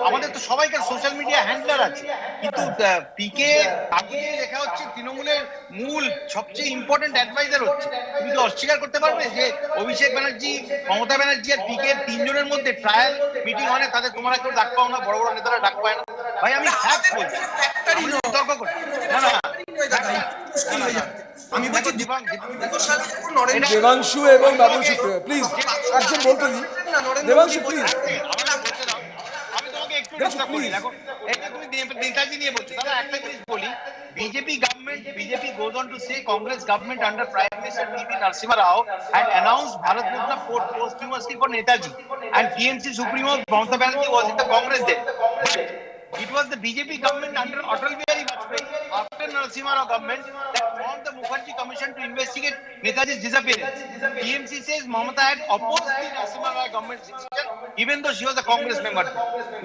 আমাদের তো সবাইকার সোশ্যাল মিডিয়া হ্যান্ডলার আছে, কিন্তু পিকে কাগজে লেখা হচ্ছে তৃণমূলের মূল সবচেয়ে ইম্পর্টেন্ট অ্যাডভাইজার হচ্ছে। তুমি কি অস্বীকার করতে পারবে যে অভিষেক ব্যানার্জি, মমতা ব্যানার্জি আর পিকে তিনজনের মধ্যে ট্রায়াল মিটিং হয় না, তাদের তোমরা কেউ ডাক পাও না, বড় বড় নেতারা ডাক পায় না? ভাই আমি ফ্যাক্ট বলছি, তর্ক করি আমি বলছি দেবাংশু এবং বাবুল সুপ্রিয় প্লিজ একজন বলতে দিন। দেবাংশু প্লিজ, আমি তোমাকে একটু ডিস্টার্ব করি। দেখো এটা তুমি নেতাজি নিয়ে বলছো, দাদা একটা জিনিস বলি, BJP goes on to say Congress government under Prime Minister PV Narasimha Rao had announced Bharat Ratna posthumously for Netaji, and TMC Supremo Mamata Banerjee was in the Congress then. But it was the BJP government under Atal Bihari Vajpayee, after Narasimha Rao government, that formed the Mukherjee Commission to investigate Netaji's disappearance. TMC says Mamata had opposed the Narasimha Rao government's decision, even though she was a Congress member.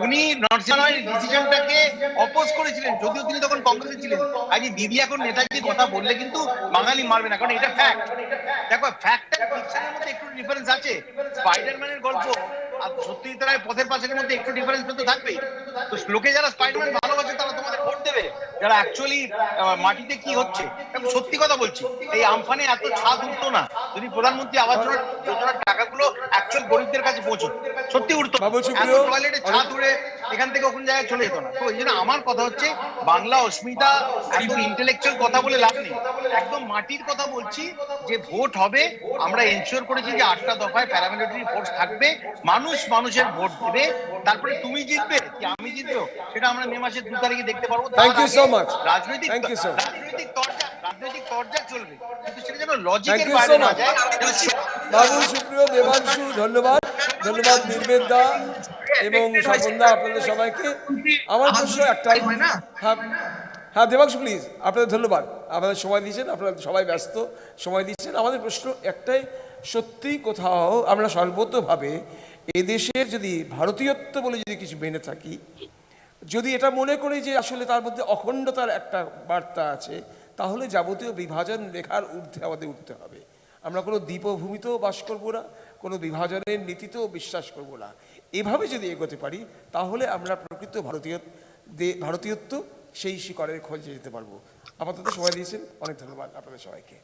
উনি নরসিংহ রায়ের ডিসিশনটাকে oppose করেছিলেন, যদিও তিনি তখন কংগ্রেসে ছিলেন। আজকে দিদি এখন নেতাজির কথা বললে কিন্তু বাঙালি মারবে না, কারণ এটা ফ্যাক্ট। দেখো ফ্যাক্ট আর ফিকশনের মধ্যে একটু ডিফারেন্স আছে। স্পাইডারম্যানের গল্প আর সত্যজিৎ রায়ের পথের পাঁচালীর মধ্যে একটু ডিফারেন্স তো থাকবেই। তো লোকে যারা স্পাইডারম্যান ভালোবাসে তারা তোমাদের ভোট দেবে, যারা অ্যাকচুয়ালি মাটিতে কি হচ্ছে। সত্যি কথা বলছি, এই আমফানে এত ছাদ উঠতো না যদি প্রধানমন্ত্রী আবাস যোজনার টাকাগুলো অ্যাকচুয়াল গরিবদের কাছে পৌঁছতো, সত্যি উঠতো। টয়লেটে ছাদ উড়ে এখান থেকে ওখানে জায়গায় চলে যেত না। তো এই জন্য আমার কথা হচ্ছে, বাংলা অস্মিতা একদম ইন্টেলেকচুয়াল কথা বলে লাভ নেই, একদম মাটির কথা বলছি। যে ভোট হবে, আমরা এনশিওর করেছি যে 8টা দফায় প্যারামিলিটারি ফোর্স থাকবে, মানুষের ভোট দেবে, তারপরে তুমি জিতবে কি আমি জিতবো সেটা আমরা মে মাসের 2 তারিখে দেখতে পারবো। Thank you so much. রাজনৈতিক তরজা রাজনৈতিক পর্যায়ে চলবে, কিন্তু সেটা যেন Thank লজিকের you বাইরে so না much. যায়। বাবুল সুপ্রিয়, দেবাংশু, ধন্যবাদ। ধন্যবাদ নির্বেদ দা এবং স্বপন দা, আপনাদের সবাইকে। আমার প্রশ্ন একটাই, হয় না? হ্যাঁ হ্যাঁ দেবাংশু প্লিজ, আপনাদের ধন্যবাদ, আপনাদের সময় দিয়েছেন, আপনারা সবাই ব্যস্ত, সময় দিচ্ছেন। আমাদের প্রশ্ন একটাই, সত্যি কোথাও আমরা সর্বতভাবে এদেশের যদি ভারতীয়ত্ব বলে যদি কিছু মেনে থাকি, যদি এটা মনে করি যে আসলে তার মধ্যে অখণ্ডতার একটা বার্তা আছে, তাহলে যাবতীয় বিভাজন রেখার ঊর্ধ্বে আমাদের উঠতে হবে। আমরা কোনো দ্বীপভূমিতেও বাস করবো না, কোনো বিভাজনের নীতিতেও বিশ্বাস করব না। এভাবে যদি এগোতে পারি, তাহলে আমরা প্রকৃত ভারতীয়ত্ব সেই শিকড়ের খোঁজে যেতে পারবো। আপাতত সময় দিয়েছেন, অনেক ধন্যবাদ আপনাদের সবাইকে।